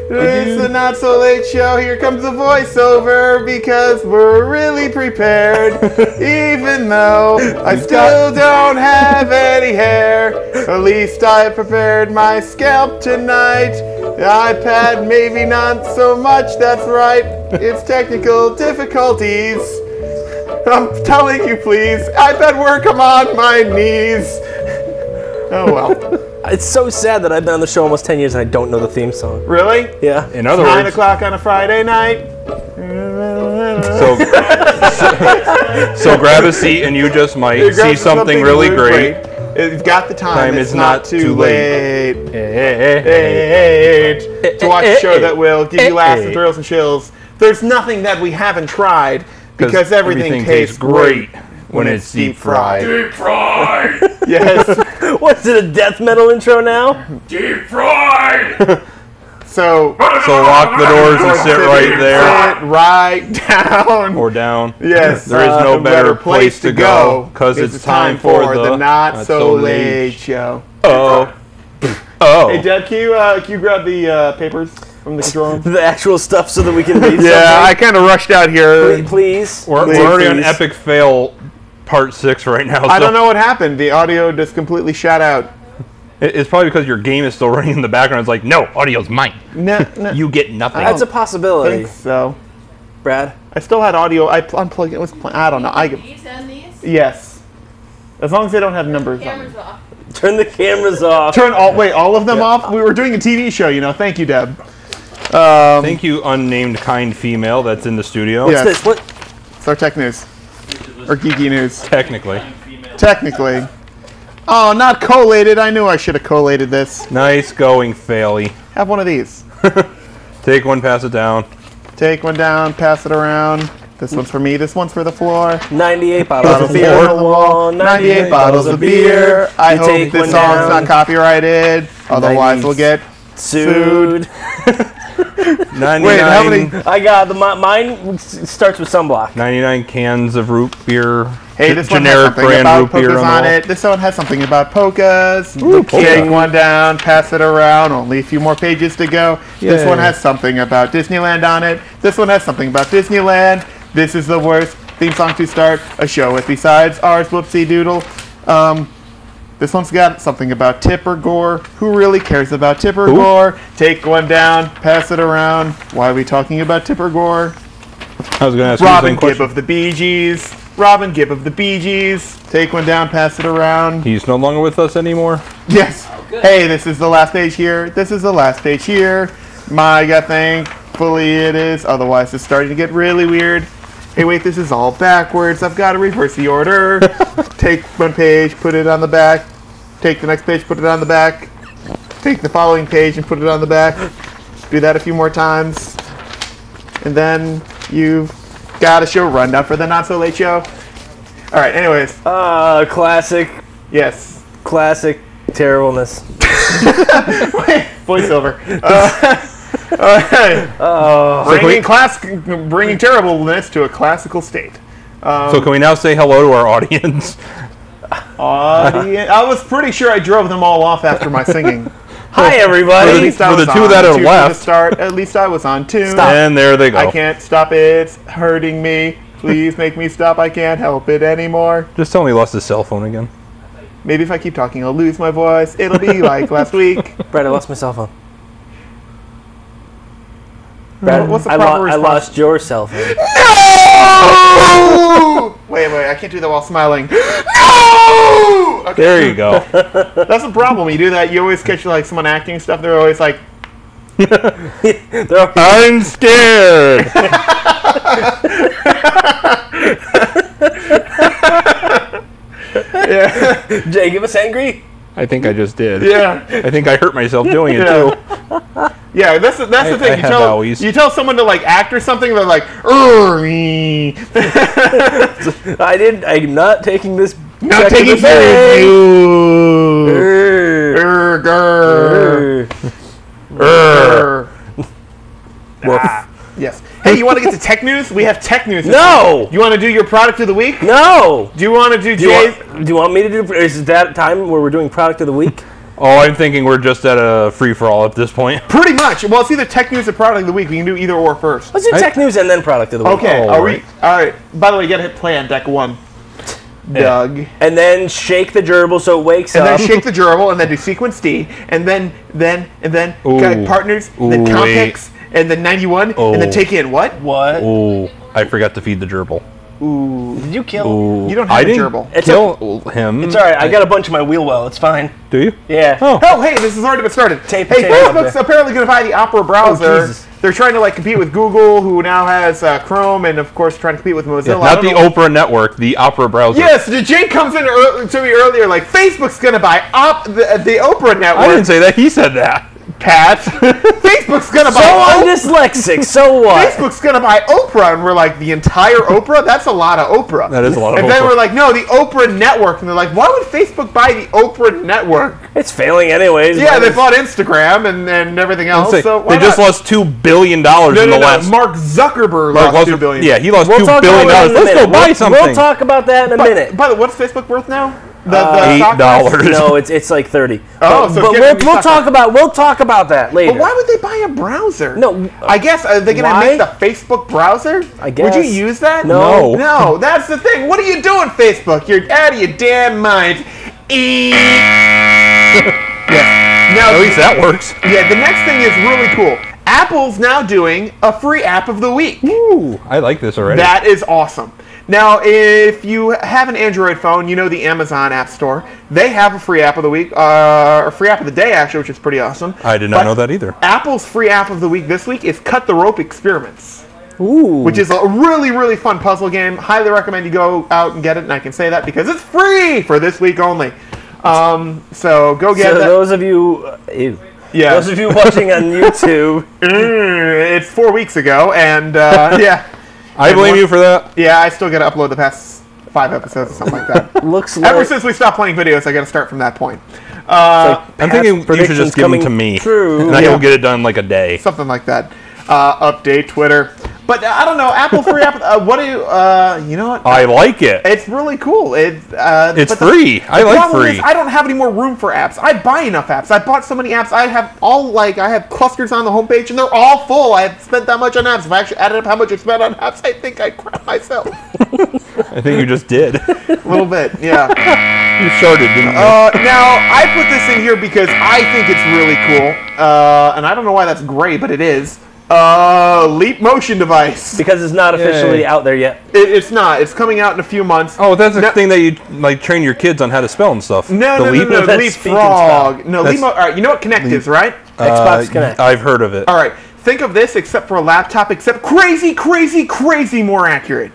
It's the Not So Late Show. Here comes the voiceover because we're really prepared. Even though I still don't have any hair, at least I prepared my scalp tonight. The iPad, maybe not so much, that's right. It's technical difficulties. I'm telling you, please. iPad work, I'm on my knees. Oh, well. It's so sad that I've been on the show almost 10 years and I don't know the theme song. Really? Yeah. In other 9 words, o'clock on a Friday night. so grab a seat and you just might see something really great. You've got the time. Time it's is not too late. To watch a show that will give you laughs and thrills and chills. There's nothing that we haven't tried because everything tastes great when it's deep fried. Deep fried! Yes. What's it, a death metal intro now? Deep fried! So lock the doors and sit right there. Sit right down. Or down. Yes. There is no better place to go because it's time for the Not So Late Show. Oh. Hey, Deb, can you grab the papers from the control room? The actual stuff so that we can read Yeah, I kind of rushed out here. Please. We're already on Epic Fail Part 6 right now. I don't know what happened. The audio just completely shot out. It's probably because your game is still running in the background. It's like, no, audio's mine. No. You get nothing. That's a I possibility. think so. Brad? I still had audio. I unplugged it. I don't know. Can you send these? Yes. As long as they don't have numbers on Cameras them. off. Turn the cameras off. Turn all of them off? We were doing a TV show, you know. Thank you, Deb. Thank you, unnamed kind female that's in the studio. Yes. This, what? Star Trek News. Or Geeky News. Technically. Technically. Oh, not collated. I knew I should have collated this. Nice going, Faily. Have one of these. Take one, pass it down. Take one down, pass it around. This one's for me. This one's for the floor. 98 bottles of beer Floor. on the wall. 98 bottles of beer. I You hope take this one song's down. not copyrighted. Otherwise, 90s. we'll get Sued. 99, Wait, how many? I got mine starts with sunblock. 99 cans of root beer. Hey, this one has generic something brand about root beer polkas on on the it. This one has something about polkas. polka. Take one down, pass it around. Only a few more pages to go. This Yay. one has something about Disneyland on it. This one has something about Disneyland. This is the worst theme song to start a show with besides ours. Whoopsie doodle. This one's got something about Tipper Gore. Who really cares about Tipper Gore? Take one down, pass it around. Why are we talking about Tipper Gore? I was going to ask you the Robin same Gibb question. of the Bee Gees. Robin Gibb of the Bee Gees. Take one down, pass it around. He's no longer with us anymore. Yes. Hey, this is the last page here. This is the last page here. My God, thankfully it is. Otherwise, it's starting to get really weird. Hey, wait, this is all backwards. I've got to reverse the order. Take one page, put it on the back. Take the next page, put it on the back. Take the following page and put it on the back. Do that a few more times. And then you've got a show rundown for the Not So Late Show. All right, anyways. Classic Yes. terribleness. Voiceover. Bringing terribleness to a classical state. So can we now say hello to our audience? I was pretty sure I drove them all off after my singing. Hi, At everybody. least I For the was two on that are tune from left. the start. At least I was on tune. And there they go. I can't stop it. It's hurting me. Please make me stop. I can't help it anymore. Just tell me he lost his cell phone again. Maybe if I keep talking, I'll lose my voice. It'll be like last week. Brad, I lost my cell phone. Brad, What's the I proper response? lost your cell phone. No! Wait, I can't do that while smiling. No! Okay. There you go. That's the problem. You do that, you always catch like someone acting stuff. They're always like, I'm scared. yeah, Jay, give us angry. I think I just did. yeah, I think I hurt myself doing it Yeah. too. yeah. That's the thing. I have owies. You tell someone to like act or something. They're like, me. I'm not taking this. Not check to taking the bank. you. Err. Grr. Err. Grr. Ah, yes. Hey, you want to get to tech news? We have tech news. No! You want to do your product of the week? No! Do you want to do Do you, Jay's? want, do you want me to do? Is that time where we're doing product of the week? Oh, I'm thinking we're just at a free-for-all at this point. Pretty much. Well, it's either tech news or product of the week. We can do either or first. Let's do tech news and then product of the week. Okay. Oh, Are right. we? All right. By the way, you gotta hit play on deck 1. Doug. And then shake the gerbil so it wakes And up. then shake the gerbil, and then do sequence D, and then Ooh. partners, and then Ooh, count wait. picks, and then 91, and then Oh. take in what? What? Oh, I forgot to feed the gerbil. Did you kill? Ooh. You don't have I a didn't gerbil. It's kill him. It's alright. I got a bunch of my wheel well. It's fine. Do you? Yeah. Oh. Oh, hey, this has already been started. Tape Hey, potato up Facebook's there. apparently going to buy the Opera browser. Jesus. They're trying to compete with Google, who now has Chrome, and of course trying to compete with Mozilla. I Not don't the know- Oprah network, the Opera browser. Yes, Jay comes in to me earlier like Facebook's going to buy the Oprah network. I didn't say that. He said that. Pat. Facebook's going to So buy I'm dyslexic. So what? Facebook's gonna buy Oprah, and we're like, the entire Oprah? That's a lot of Oprah. That is a lot of And then Oprah. we're like, no, the Oprah Network. And they're like, why would Facebook buy the Oprah Network? It's failing anyways. Yeah, but they it's- bought Instagram and everything else. Say, So why they just not? lost $2 billion in the last. Mark Zuckerberg Mark lost lost- $2 billion. Yeah, he lost We'll $2 talk billion. about that in a Let's go minute. buy something. We'll talk about that in a minute. By the way, what's Facebook worth now? The $8. stock price? No, it's like 30. Oh, but, so but get we'll, rid of we'll the talk stock about that later. But why would they buy a browser? No, I guess are they gonna why? make the Facebook browser? I guess. Would you use that? No. No, that's the thing. What are you doing, Facebook? You're out of your damn mind. Yeah. Now, At least that works. yeah, the next thing is really cool. Apple's now doing a free app of the week. Ooh, I like this already. That is awesome. Now, if you have an Android phone, you know the Amazon App Store. They have a free app of the week, or free app of the day, actually, which is pretty awesome. I did not But know that either. Apple's free app of the week this week is Cut the Rope Experiments, Ooh. which is a really, really fun puzzle game. Highly recommend you go out and get it, and I can say that because it's free for this week only. So go get So that. those of you, ew. Yeah. Those of you watching on YouTube, It's 4 weeks ago, and yeah. I blame you for that. Yeah, I still got to upload the past 5 episodes or something like that. looks like Ever since we stopped playing videos, I got to start from that point. I'm thinking you should predictions just give them coming to me. true. And I Yeah. will get it done in like a day. Something like that. Update Twitter. But I don't know, Apple free app. What do you? You know what? I like it. It's really cool. It's but free. I the like problem free. is I don't have any more room for apps. I buy enough apps. I bought so many apps. I have I have clusters on the homepage, and they're all full. I have spent that much on apps. If I actually added up how much I spent on apps, I think I'd crap myself. I think you just did. A little bit, yeah. You started, didn't you? Now, I put this in here because I think it's really cool, and I don't know why that's gray, but it is. Leap motion device. because it's not officially Yay. out there yet. It's not. It's coming out in a few months. Oh, that's the No- thing that you like train your kids on how to spell and stuff. No, the no, leap. no, no. That's Leapfrog. No, That's- all right, you know what Kinect is, right? Xbox Connect. I've heard of it. All right. Think of this, except for a laptop, except crazy, crazy, crazy more accurate.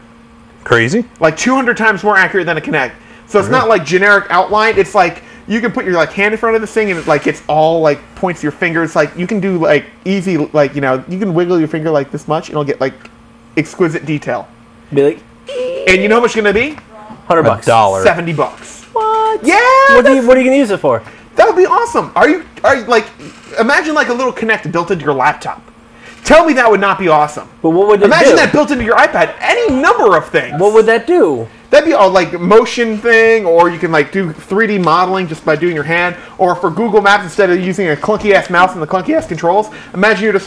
Crazy? Like 200 times more accurate than a Kinect. So it's not like generic outline. It's like you can put your hand in front of this thing and it's all points to your fingers. Like you can do easy you can wiggle your finger like this much and it'll get exquisite detail. Be like, And you know how much it's gonna be? $100. $1. $70. What? Yeah. What are you gonna use it for? That would be awesome. Are you imagine a little Kinect built into your laptop. Tell me that would not be awesome. But what would it Imagine do? that built into your iPad. Any number of things. What would that do? That'd be a motion thing, or you can do 3D modeling just by doing your hand, or for Google Maps instead of using a clunky ass mouse and the clunky ass controls. Imagine you're just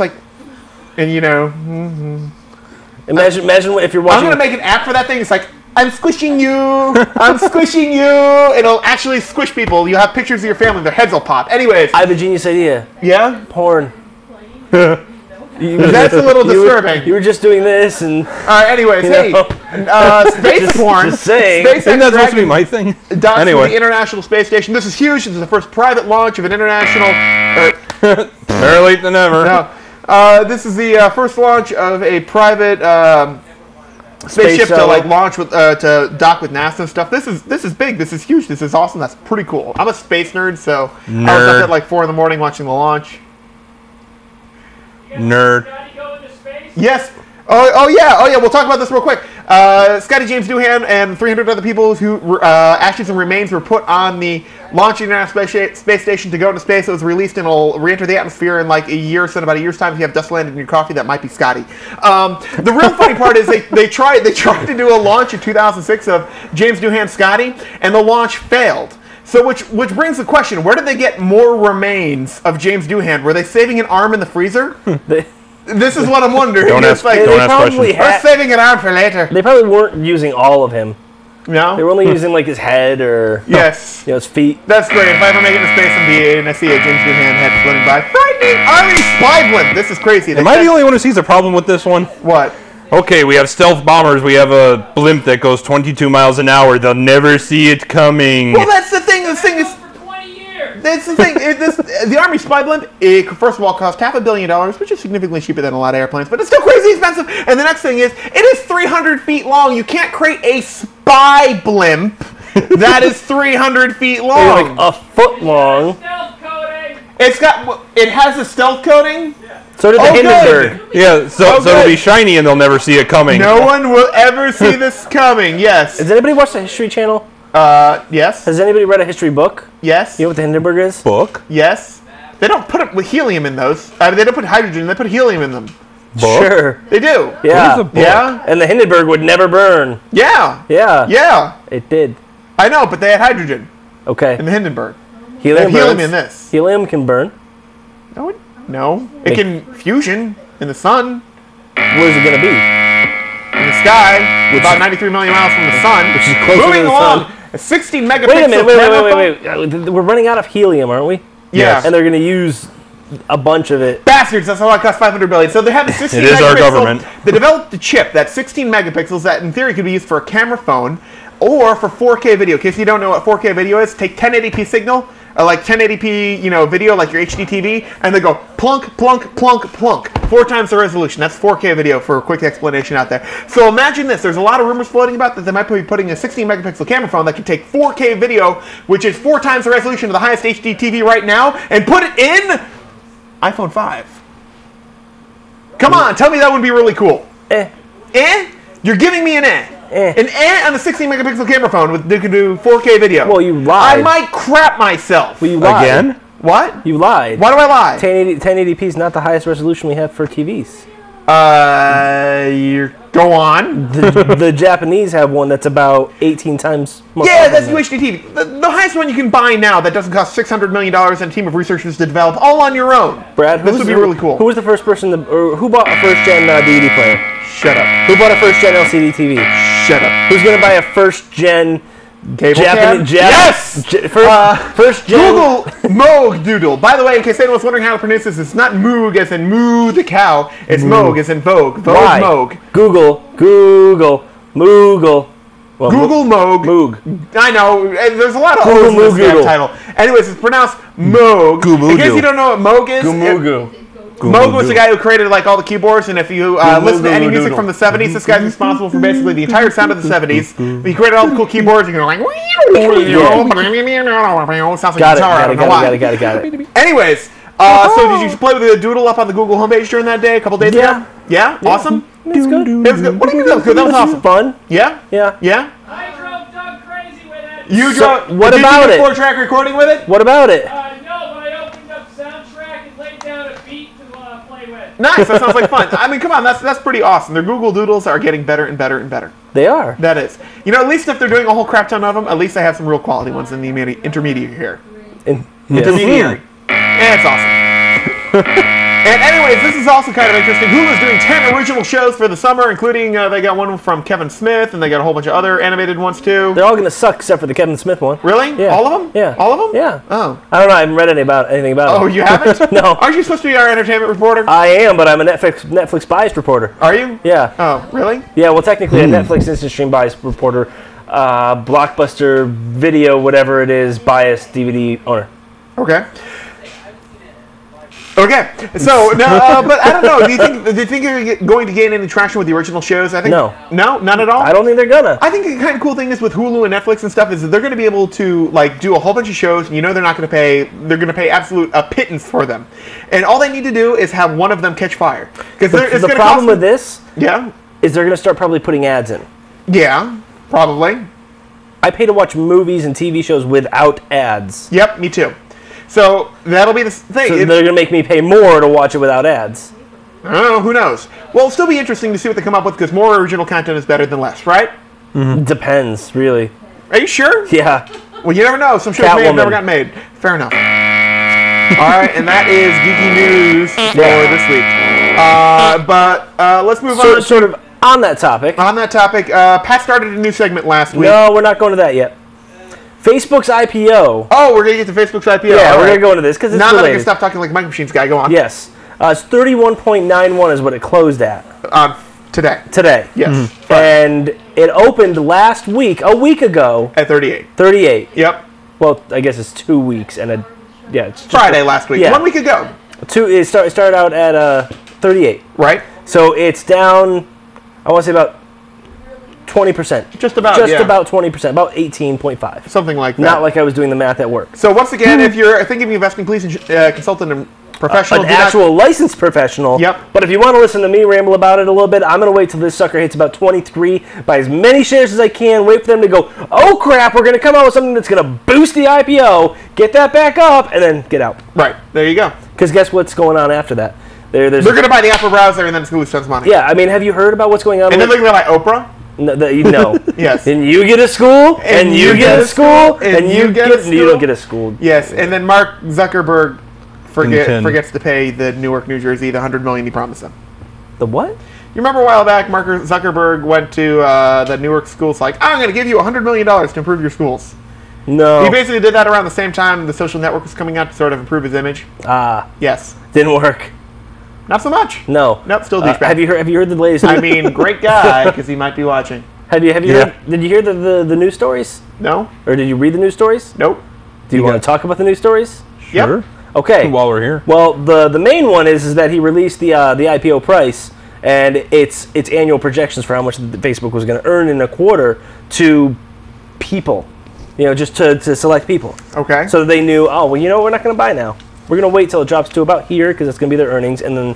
Imagine if you're I'm watching. gonna make an app for that thing. It's I'm squishing you, I'm squishing you. It'll actually squish people. You have pictures of your family, their heads will pop. Anyways, I have a genius idea. yeah, Porn. that's a little disturbing. You were just doing this and. All right, anyways, hey, know? space porn. just saying. SpaceX Isn't that supposed to be Dragon my thing? docks to the Anyway, International Space Station. This is huge. This is the first private launch of an international. better late than never. No, this is the first launch of a private spaceship to shuttle. launch with to dock with NASA and stuff. This is big. This is huge. This is awesome. That's pretty cool. I'm a space nerd, so I was up at 4 in the morning watching the launch. Nerd. Yes, Oh yeah. We'll talk about this real quick. Scotty James Doohan and 300 other people who ashes and remains were put on the launch International Space Station to go into space. It was released and will re-enter the atmosphere in like a year, so in about a year's time. If you have dust landed in your coffee, that might be Scotty. The real funny part is they tried to do a launch in 2006 of James Doohan Scotty, and the launch failed. So which brings the question: where did they get more remains of James Doohan? Were they saving an arm in the freezer? This is what I'm wondering. Don't ask questions. We're saving an arm for later. They probably weren't using all of him. No? They were only using like his head or Yes. his feet. That's great. If I ever make it to space and I see a James Doohan head floating by, frightening Army spy blimp. This is crazy. Am I the only one who sees a problem with this one? What? Okay, we have stealth bombers. We have a blimp that goes 22 miles an hour. They'll never see it coming. Well, that's the thing. This thing is. For 20 years. That's the thing. The Army spy blimp, it first of all cost $500 million, which is significantly cheaper than a lot of airplanes, but it's still crazy expensive. And the next thing is, it is 300 feet long. You can't create a spy blimp that is 300 feet Maybe long. like a foot long. Stealth coating. It has a stealth coating. So did the Hindenburg. Good. Yeah, so good. it'll be shiny and they'll never see it coming. No one will ever see this coming. Yes. Has anybody watched the History Channel? Yes. Has anybody read a history book? Yes. You know what the Hindenburg is? Book? Yes. They don't put helium in those. They don't put hydrogen. They put helium in them. Book? Sure. They do. Yeah. What is a book? Yeah. And the Hindenburg would never burn. Yeah. Yeah. Yeah. It did. I know, but they had hydrogen Okay. in the Hindenburg. They Helium have helium burns. in this. Helium can burn. No. It can fusion in the sun, Where's it going to be? in the sky, about 93 million miles from the sun. Which is closer to Moving the along, sun. a 16 megapixel Wait a minute. camera phone. Wait. We're running out of helium, aren't we? Yeah. And they're going to use a bunch of it. Bastards, that's why it costs $500 billion. So they have a 16 It is our megapixel- government. They developed a chip that's 16 megapixels that in theory could be used for a camera phone or for 4K video. In case you don't know what 4K video is, take 1080p signal, like 1080p, video, like your HD TV, and they go plunk, plunk, plunk, plunk. 4 times the resolution. That's 4K video for a quick explanation out there. So imagine this. There's a lot of rumors floating about that they might be putting a 16 megapixel camera phone that can take 4K video, which is 4 times the resolution of the highest HD TV right now, and put it in iPhone 5. Come on, tell me that would be really cool. Eh. Eh? You're giving me an eh. An eh on a 16 megapixel camera phone that can do 4K video. Well, you lied. I might crap myself. Well, you lied. Again? What? You lied. Why do I lie? 1080p is not the highest resolution we have for TVs. Go on. The Japanese have one that's about 18 times more. Yeah, powerful that's than UHD TV. The highest one you can buy now that doesn't cost $600 million and a team of researchers to develop all on your own. Brad, this would be really cool. Who was the first person or who bought a first-gen DVD player? Shut up. Who bought a first-gen LCD TV? Shut up. Who's going to buy a first-gen Cable cam? Yes! First-gen... Google Moog Doodle. By the way, in case anyone was wondering how to pronounce this, it's not Moog as in moo the cow. It's Moog as in Vogue. Vogue Why? Moog. Google, Moogle. Well, Google Moog. Moog. I know. There's a lot of Google O's in this Moog damn Doodle. title. Anyways, it's pronounced Moog. Google In case Doodle. you don't know what Moog is, Moog was the guy who created like all the keyboards, and if you listen to any music from the 70s, this guy's responsible for basically the entire sound of the 70s. He created all the cool keyboards. You can go like, sounds like Got guitar. I don't know why. Got it. Anyways, so did you play with the Doodle up on the Google homepage during that day a couple days Yeah. ago? Yeah? Awesome? It's good. It was good. What do you mean that was good? That was awesome. Fun. Yeah? Yeah. Yeah? I drove Doug crazy with it. You So, drove. what did about you it? do 4-track recording with it? What about it? No, but I opened up Soundtrack and laid down a beat to play with. Nice. That sounds like fun. I mean, come on. That's pretty awesome. Their Google Doodles are getting better and better and better. They are. That is. At least if they're doing a whole crap ton of them, at least they have some real quality ones in the intermediate here. Intermediary. Yeah, it's awesome. And anyways, this is also kind of interesting. Hulu's doing 10 original shows for the summer, including they got one from Kevin Smith, and they got a whole bunch of other animated ones too. They're all going to suck except for the Kevin Smith one. Really? Yeah. All of them? Yeah. All of them? Yeah. Oh. I don't know. I haven't read anything about it. Oh, you haven't? No. Aren't you supposed to be our entertainment reporter? I am, but I'm a Netflix biased reporter. Are you? Yeah. Oh, really? Yeah, well, technically a Netflix instant stream biased reporter, Blockbuster video, whatever it is, biased DVD owner. Okay. Okay, so no, but I don't know. Do you think you're going to gain any traction with the original shows? I think No. none at all. I don't think they're gonna. I think the kind of cool thing is with Hulu and Netflix and stuff is that they're going to be able to like do a whole bunch of shows. And you know they're not going to pay. They're going to pay absolute a pittance for them, and all they need to do is have one of them catch fire. Because The problem with this yeah, is they're gonna start probably putting ads in. yeah, probably. I pay to watch movies and TV shows without ads. Yep, me too. So that'll be the thing. So they're going to make me pay more to watch it without ads. I don't know. Who knows? Well, it'll still be interesting to see what they come up with because more original content is better than less, right? Depends, really. Are you sure? Yeah. Well, you never know. Some shows may have Catwoman. never got made. Fair enough. All right, and that is geeky news for this week. But let's move on. Sort of on that topic. On that topic, Pat started a new segment last week. No, we're not going to that yet. Facebook's IPO. Oh, we're going to get to Facebook's IPO. Yeah, All we're right. going to go into this because it's Now that I can related. stop talking like Micro Machines guy, go on. Yes. It's 31.91 is what it closed at Today. today. Yes. And it opened last week, a week ago, At 38. 38. Yep. Well, I guess it's 2 weeks and it's just Friday last week. Yeah. 1 week ago. It started out at 38. Right? So it's down, I want to say about 20%. Just about, Just yeah. about 20%, about 18.5. Something like that. Not like I was doing the math at work. So once again, if you're thinking of investing, please consult a professional. An Do not- actual licensed professional. Yep. But if you want to listen to me ramble about it a little bit, I'm going to wait till this sucker hits about 23, buy as many shares as I can, wait for them to go, oh crap, we're going to come out with something that's going to boost the IPO, get that back up, and then get out. Right. There you go. Because guess what's going on after that? There's They're going to buy the Apple browser and then it's going to lose tons of money. Yeah, I mean, have you heard about what's going on And then with... they're going to buy Oprah. No. Yes. And you get a school, and you get a school, and you get a get... You school. don't get a school. Yes. And then Mark Zuckerberg Intend. forgets to pay the Newark, New Jersey, the $100 million he promised them. The what? You remember a while back, Mark Zuckerberg went to the Newark schools like, I'm going to give you $100 million to improve your schools. No. He basically did that around the same time the social network was coming out to sort of improve his image. Yes. Didn't work. Not so much. No. Nope, still douchebag. Have you heard the latest? I mean, great guy, because he might be watching. Have you Yeah. heard? Did you hear the news stories? No? Or did you read the news stories? Nope. Do you want to talk about the news stories? Sure. Okay. While we're here. Well, the main one is that he released the IPO price and its annual projections for how much Facebook was going to earn in a quarter to people, just to select people. Okay. So they knew, oh, well, we're not going to buy now. We're going to wait till it drops to about here because it's going to be their earnings, and then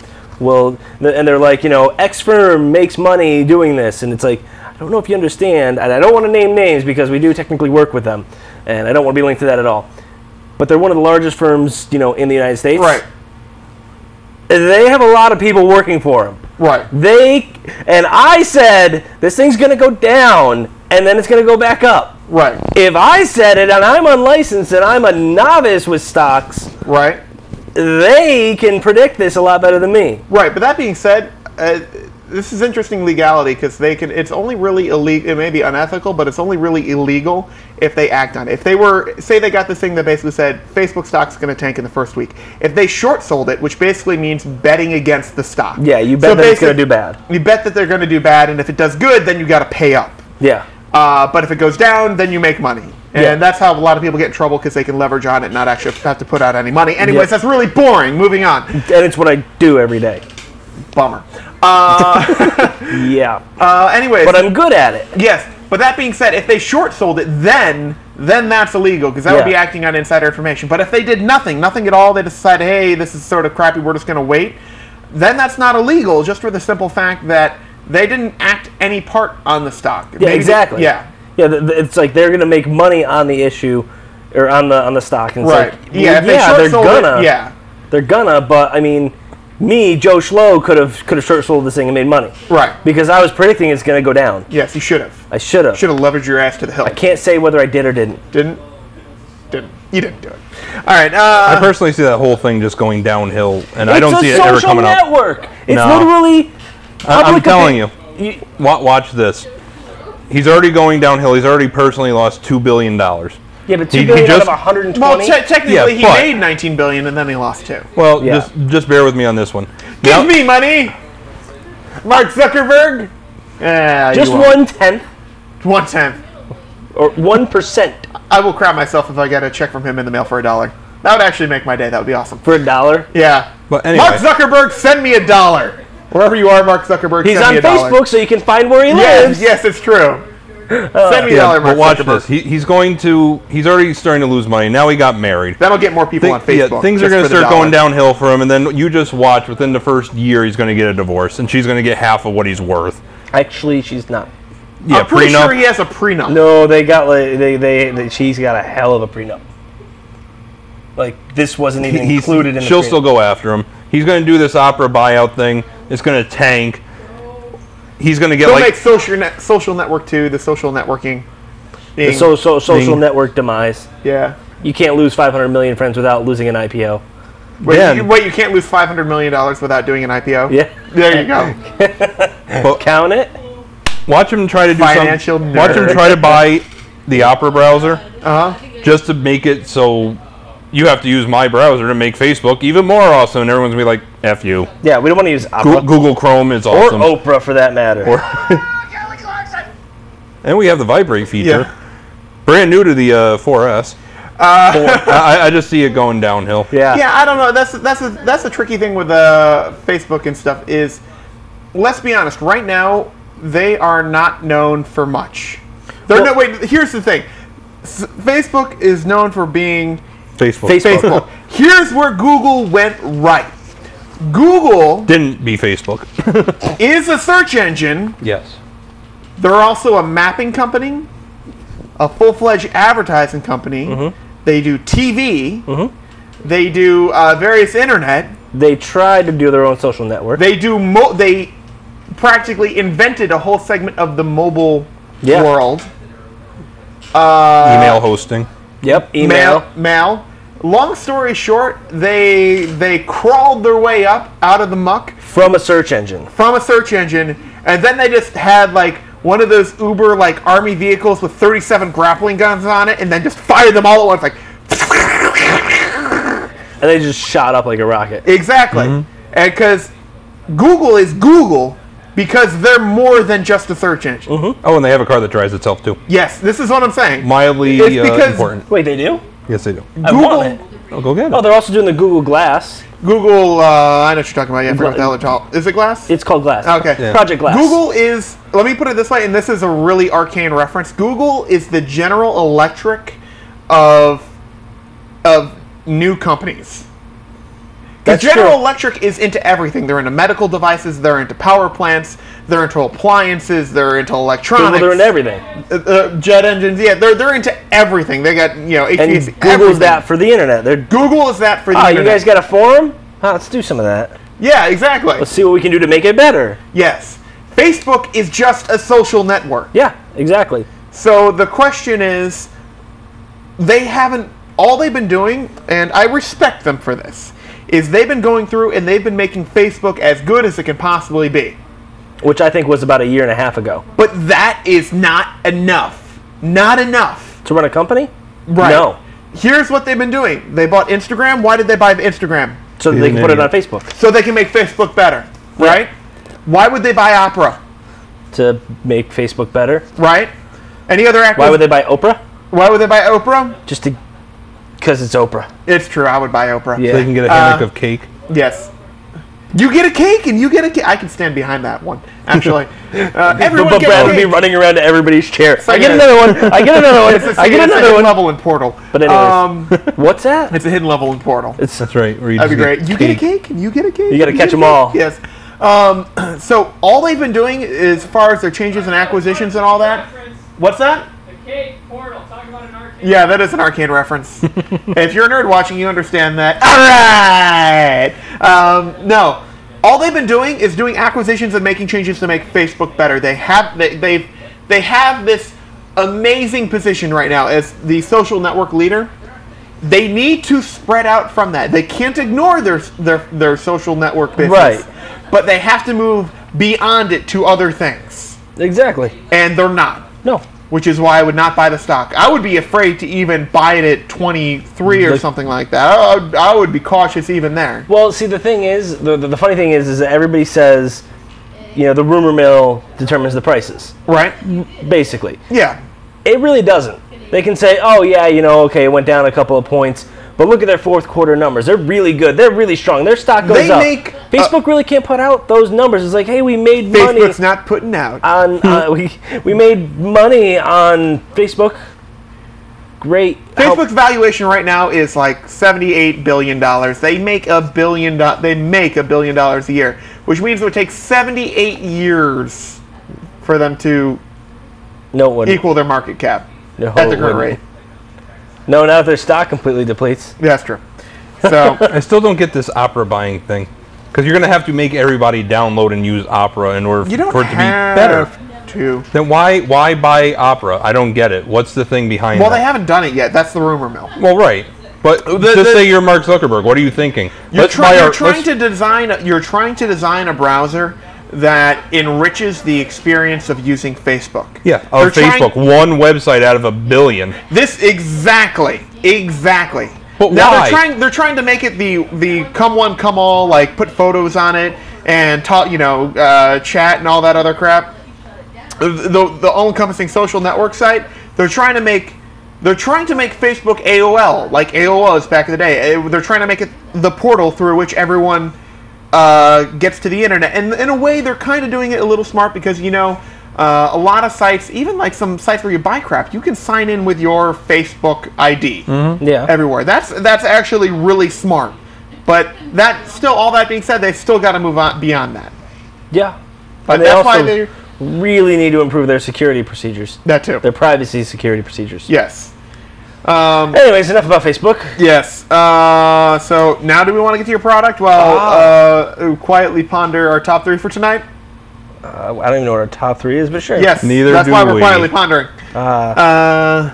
and they're like, X firm makes money doing this, and it's like, I don't know if you understand, and I don't want to name names because we do technically work with them, and I don't want to be linked to that at all. But they're one of the largest firms, in the United States. Right. They have a lot of people working for them. Right. And I said, this thing's going to go down, and then it's going to go back up. Right. If I said it, and I'm unlicensed, and I'm a novice with stocks, Right. they can predict this a lot better than me. Right. But that being said, this is interesting legality because it's only really illegal. It may be unethical, but it's only really illegal if they act on it. If they say they got this thing that basically said Facebook stock's going to tank in the first week. If they short sold it, which basically means betting against the stock. Yeah, you bet that it's going to do bad. You bet that they're going to do bad, and if it does good, then you got to pay up. Yeah. But if it goes down, then you make money. And Yeah. that's how a lot of people get in trouble because they can leverage on it and not actually have to put out any money. Anyways, Yeah. that's really boring. Moving on. And it's what I do every day. Bummer. Yeah. Anyways. But I'm good at it. Yes. But that being said, if they short sold it, then that's illegal because that would be Yeah. acting on insider information. But if they did nothing at all, they decided, hey, this is sort of crappy, we're just going to wait, then that's not illegal just for the simple fact that they didn't act any part on the stock. Yeah, Maybe exactly. Yeah. Yeah, it's like they're going to make money on the issue or on the stock. And it's Right. like, Yeah, if they yeah, short they're sold gonna. it, yeah. They're gonna, but I mean, me, Joe Schlo, could have short sold this thing and made money. Right. Because I was predicting it's going to go down. Yes, you should have. I should have. Should have leveraged your ass to the hill. I can't say whether I did or didn't. Didn't. You didn't do it. All right. I personally see that whole thing just going downhill, and I don't see it It's a ever social coming up. network. It's No. literally. I'm public telling you. you. Watch this. He's already going downhill. He's already personally lost $2 billion. Yeah, but He $2 billion just- out of 120. Well, technically, Yeah, he but- made $19 billion and then he lost 2. Well, Yeah. just bear with me on this one. Give Now- me money, Mark Zuckerberg. just 1/10 1/10. or 1% I will crap myself if I get a check from him in the mail for $1. That would actually make my day. That would be awesome. for $1. Yeah. But anyway, Mark Zuckerberg, send me $1. Wherever you are, Mark Zuckerberg, He's send on me $1. Facebook, so you can find where he lives. Yes, it's true. Send me $1, Mark but watch Zuckerberg. this. He's already starting to lose money. Now he got married. That'll get more people on Facebook. Things are just going to for the start going dollar. downhill for him, and then you just watch. Within the first year, he's going to get a divorce, and she's going to get half of what he's worth. Actually, she's not. Yeah, I'm pretty prenup. sure he has a prenup. No, they got like she's got a hell of a prenup. Like this wasn't even included in the She'll prenup. still go after him. He's going to do this opera buyout thing. It's going to tank. He's going to get They'll like make social network 2, the social networking. The social network demise. Yeah. You can't lose 500 million friends without losing an IPO. Ben. You can't lose $500 million without doing an IPO? Yeah. There you go. Count it. watch him try to do Financial something. Watch him nerd. try to buy the Opera browser Uh-huh. just to make it so you have to use my browser to make Facebook even more awesome, and everyone's gonna be like, "F you." Yeah, we don't want to use Opera Google Chrome is or awesome. Oprah for that matter. And we have the vibrate feature, Yeah. brand new to the 4S. I just see it going downhill. yeah. Yeah, I don't know. That's a tricky thing with Facebook and stuff is, let's be honest, right now, they are not known for much. Here's the thing. Facebook is known for being Facebook. Here's where Google went right. Google Didn't be Facebook. is a search engine. Yes. They're also a mapping company, a full-fledged advertising company. Mm-hmm. They do TV. They do various internet. They tried to do their own social network. They do. They practically invented a whole segment of the mobile Yeah. world. Email hosting. Yep. Email. Mail. Long story short, they crawled their way up out of the muck From a search engine. from a search engine, and then they just had like one of those Uber like army vehicles with 37 grappling guns on it, and then just fired them all at once, like And they just shot up like a rocket. exactly. And because Google is Google because they're more than just a search engine. Oh, and they have a car that drives itself too. Yes, this is what I'm saying. Mildly It's because important. Wait, they do? Yes, they do. I want it. Oh, go get it. Oh, they're also doing the Google Glass. Google, I know what you're talking about. Yeah, I forgot what the hell it's called. Is it Glass? It's called Glass. Okay. Yeah. Project Glass. Google is, let me put it this way, and this is a really arcane reference. Google is the General Electric of new companies. Because That's General true. Electric is into everything. They're into medical devices, they're into power plants, they're into appliances, they're into electronics. They're into everything. Jet engines, yeah, they're into everything. They got, HVAC, And Google's everything. that for the internet. They're Google is that for the you internet. guys got a forum? Let's do some of that. Yeah, exactly. Let's see what we can do to make it better. Yes. Facebook is just a social network. Yeah, exactly. So the question is, all they've been doing, and I respect them for this, is they've been going through and they've been making Facebook as good as it can possibly be. Which I think was about a year and a half ago. But that is not enough. Not enough. To run a company? Right. No. Here's what they've been doing. They bought Instagram. Why did they buy Instagram? So that He's they an can put it on idiot. Facebook. So they can make Facebook better. Right? Why would they buy Opera? To make Facebook better. Right? Any other actors? Why would they buy Oprah? Why would they buy Oprah? Just to... Because it's Oprah. It's true. I would buy Oprah. Yeah. So they can get a hammock of cake. Yes. You get a cake and you get a cake. I can stand behind that one, actually. Everyone But gets Brad a would be cake. running around to everybody's chair. I get like a- another one. I get another one. It's a, I get it's a another hidden one. level in Portal. But anyways. What's that? It's a hidden level in Portal. It's That's right. Where you That'd be just great. You get a cake and you get a cake. You gotta catch 'em all. Yes. So all they've been doing as far as their changes and acquisitions and all that. What's that? The cake portal. Talk about an arcade. Yeah, that is an arcane reference. If you're a nerd watching, you understand that. All right. No, all they've been doing is doing acquisitions and making changes to make Facebook better. They have this amazing position right now as the social network leader. They need to spread out from that. They can't ignore their social network business, Right. But they have to move beyond it to other things, Exactly. and they're not. No. Which is why I would not buy the stock. I would be afraid to even buy it at 23 or Like- something like that. I would be cautious even there. Well, see, the thing is, the funny thing is that everybody says, the rumor mill determines the prices. Right? Basically. Yeah. It really doesn't. They can say, oh, yeah, okay, it went down a couple of points. But look at their fourth quarter numbers. They're really good. They're really strong. Their stock goes They up. make, Facebook really can't put out those numbers. It's like, hey, we made money Facebook's not putting out. on we made money on Facebook. Great. Facebook's valuation right now is like $78 billion. They make $1 billion. They make $1 billion a year, which means it would take 78 years for them to No one equal their market cap No, at the it current wouldn't. rate. No, not if their stock completely depletes. That's true. So I still don't get this Opera buying thing. Because you're going to have to make everybody download and use Opera in order you don't for it to be have better. to. Then why buy Opera? I don't get it. What's the thing behind Well, that? they haven't done it yet. That's the rumor mill. Well, right. But just say you're Mark Zuckerberg. What are you thinking? You're Let's buy our- trying let's- to design. You're trying to design a browser that enriches the experience of using Facebook. Yeah, They're of Facebook. trying- One website out of 1 billion. This exactly. But Now why? they're trying to make it the come one come all, like put photos on it and talk, chat and all that other crap. The all-encompassing social network site. They're trying to make Facebook AOL, like AOL is back in the day. They're trying to make it the portal through which everyone gets to the internet. And in a way, they're kind of doing it a little smart because, a lot of sites, even like some sites where you buy crap, you can sign in with your Facebook ID Yeah. everywhere. That's actually really smart. But all that being said, they've still got to move on beyond that. Yeah. But And they that's why also they really need to improve their security procedures. that too. Their privacy security procedures. Yes. Anyways, enough about Facebook. Yes. So now, do we want to get to your product while quietly ponder our top 3 for tonight? I don't even know what our top 3 is, but sure. Yes. Neither That's do why we're we. quietly pondering.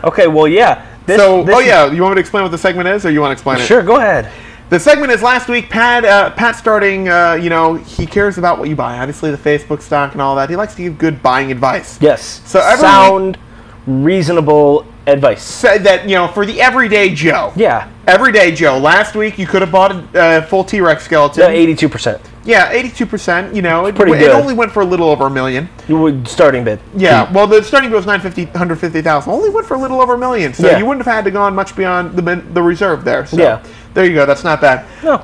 Okay, well, yeah. This You want is- me to explain what the segment is, or you want to explain it? Sure, go ahead. The segment is last week. Pat starting. He cares about what you buy. Obviously, the Facebook stock and all that. He likes to give good buying advice. Yes. So every sound, reasonable advice. Said that for the everyday Joe. Yeah. Everyday Joe. Last week you could have bought a full T-Rex skeleton. No, 82%. Yeah, 82%. It pretty good. only went for a little over $1 million. You would starting bid. Yeah, well, the starting bid was 150,000. Only went for a little over $1 million, so Yeah. you wouldn't have had to go on much beyond the reserve there. So Yeah. there you go. That's not bad. No.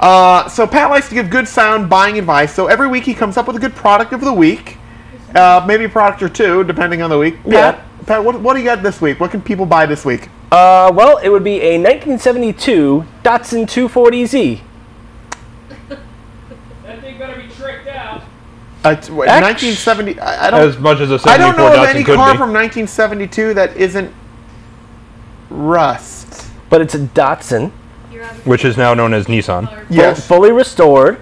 So Pat likes to give good sound buying advice. So every week he comes up with a good product of the week, maybe a product or two depending on the week. Yeah. Pat, what do you got this week? What can people buy this week? Well, it would be a 1972 Datsun 240Z. That thing better be tricked out. 1970. I don't. As much as a I don't 74 know of Datsun any could car be. from 1972 that isn't rust. But it's a Datsun. Which is now known as Nissan. Yes. Fully restored,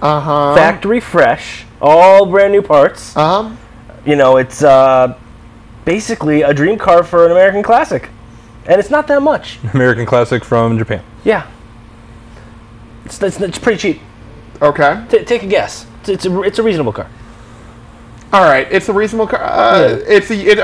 Uh-huh. factory fresh, all brand new parts. It's basically a dream car for an American classic. And it's not that much. American classic from Japan. Yeah. It's pretty cheap. Okay. Take a guess. It's a reasonable car. All right. It's a reasonable car. All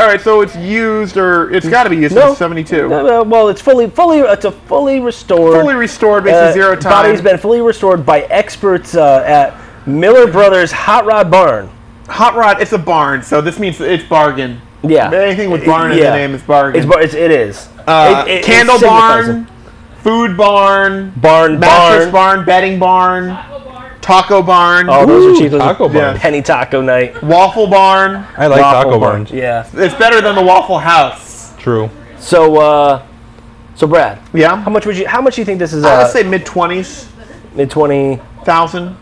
right. So it's used, or it's got to be used No. since 72. Well, it's it's a fully restored. Fully restored, basically zero time. Body's been fully restored by experts at Miller Brothers Hot Rod Barn. Hot Rod. It's a barn, so this means it's bargain. Yeah. Anything with barn in the name is bargain. It is. It Candle signifies barn, it. food barn, Barn, mattress barn, bedding barn, Taco bar. taco barn, Oh, those are cheap. Those Taco are Barn. Penny taco night. waffle barn. I like Waffle taco barn. barns. Yeah. It's better than the Waffle House. True. So Brad, Yeah. how much do you think this is? I would say mid-20s, mid 20. 1,000.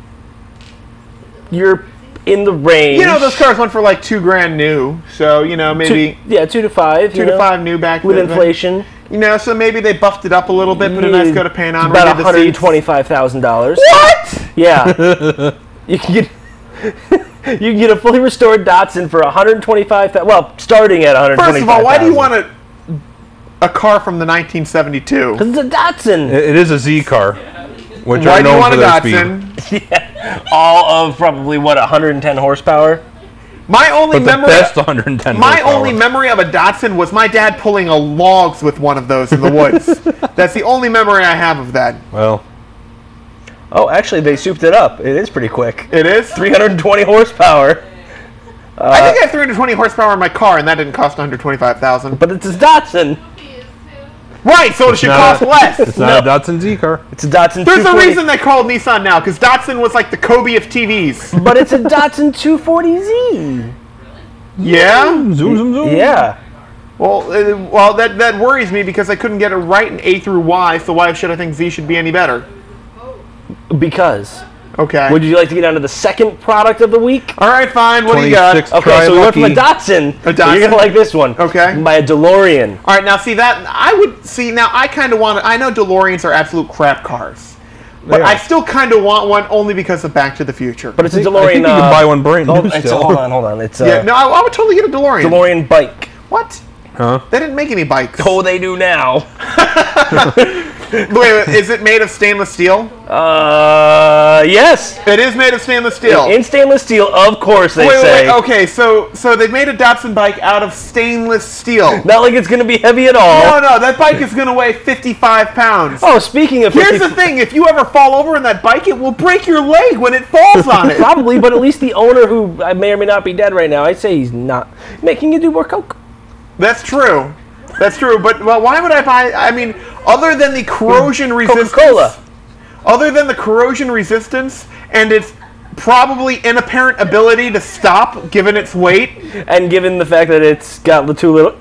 You're in the range. Those cars went for like $2,000 new. So maybe 2 to 5. 2 to 5 new back with then. inflation. So maybe they buffed it up a little bit, put a nice coat of paint on. About redid the seats. $125,000. What? Yeah. you can get a fully restored Datsun for $125,000. Well, starting at $125,000. First of all, why do you want a car from the 1972? Because it's a Datsun. It is a Z car, which Why are do you known want for a their speed. Datsun? All of probably 110 horsepower. My only But the memory. best 110 My horsepower. only memory of a Datsun was my dad pulling a logs with one of those in the woods. That's the only memory I have of that. Well, Oh, actually, they souped it up. It is pretty quick. It is. 320 horsepower. I think I have 320 horsepower in my car, and that didn't cost 125,000. But it's a Datsun. Right, so it should cost less. It's not a Datsun Z car. It's a Datsun. There's a 240 reason they called Nissan now, because Datsun was like the Kobe of TVs. But it's a Datsun 240Z. Yeah? Zoom, zoom, zoom. Yeah. Well, that worries me because I couldn't get it right in A through Y, so why should I think Z should be any better? Because. Okay. Would you like to get down to the second product of the week? All right, fine. What do you got? 26 Okay, so we went from a Lucky. Datsun. A So you're Datsun? gonna like this one. Okay. By a DeLorean. All right, now see that I kind of want. I know DeLoreans are absolute crap cars, but They are. I still kind of want one only because of Back to the Future. But it's a I DeLorean. think you can buy one brand new hold, it's, still. hold on. It's a yeah, no, I would totally get a DeLorean. DeLorean bike. What? Huh? They didn't make any bikes. Oh, they do now. Wait, is it made of stainless steel? Yes. It is made of stainless steel. In stainless steel, of course, they wait, say. okay, so they've made a Datsun bike out of stainless steel. Not like it's gonna be heavy at all. No, that bike is going to weigh 55 pounds. Oh, speaking of Here's the thing, if you ever fall over in that bike, it will break your leg when it falls on it. probably, but at least the owner, who may or may not be dead right now, I'd say he's not making you do more coke. That's true. That's true, but well, why would I buy? I mean, other than the corrosion resistance, Coca-Cola. other than the corrosion resistance and its probably inapparent ability to stop given its weight, And given the fact that it's got the two little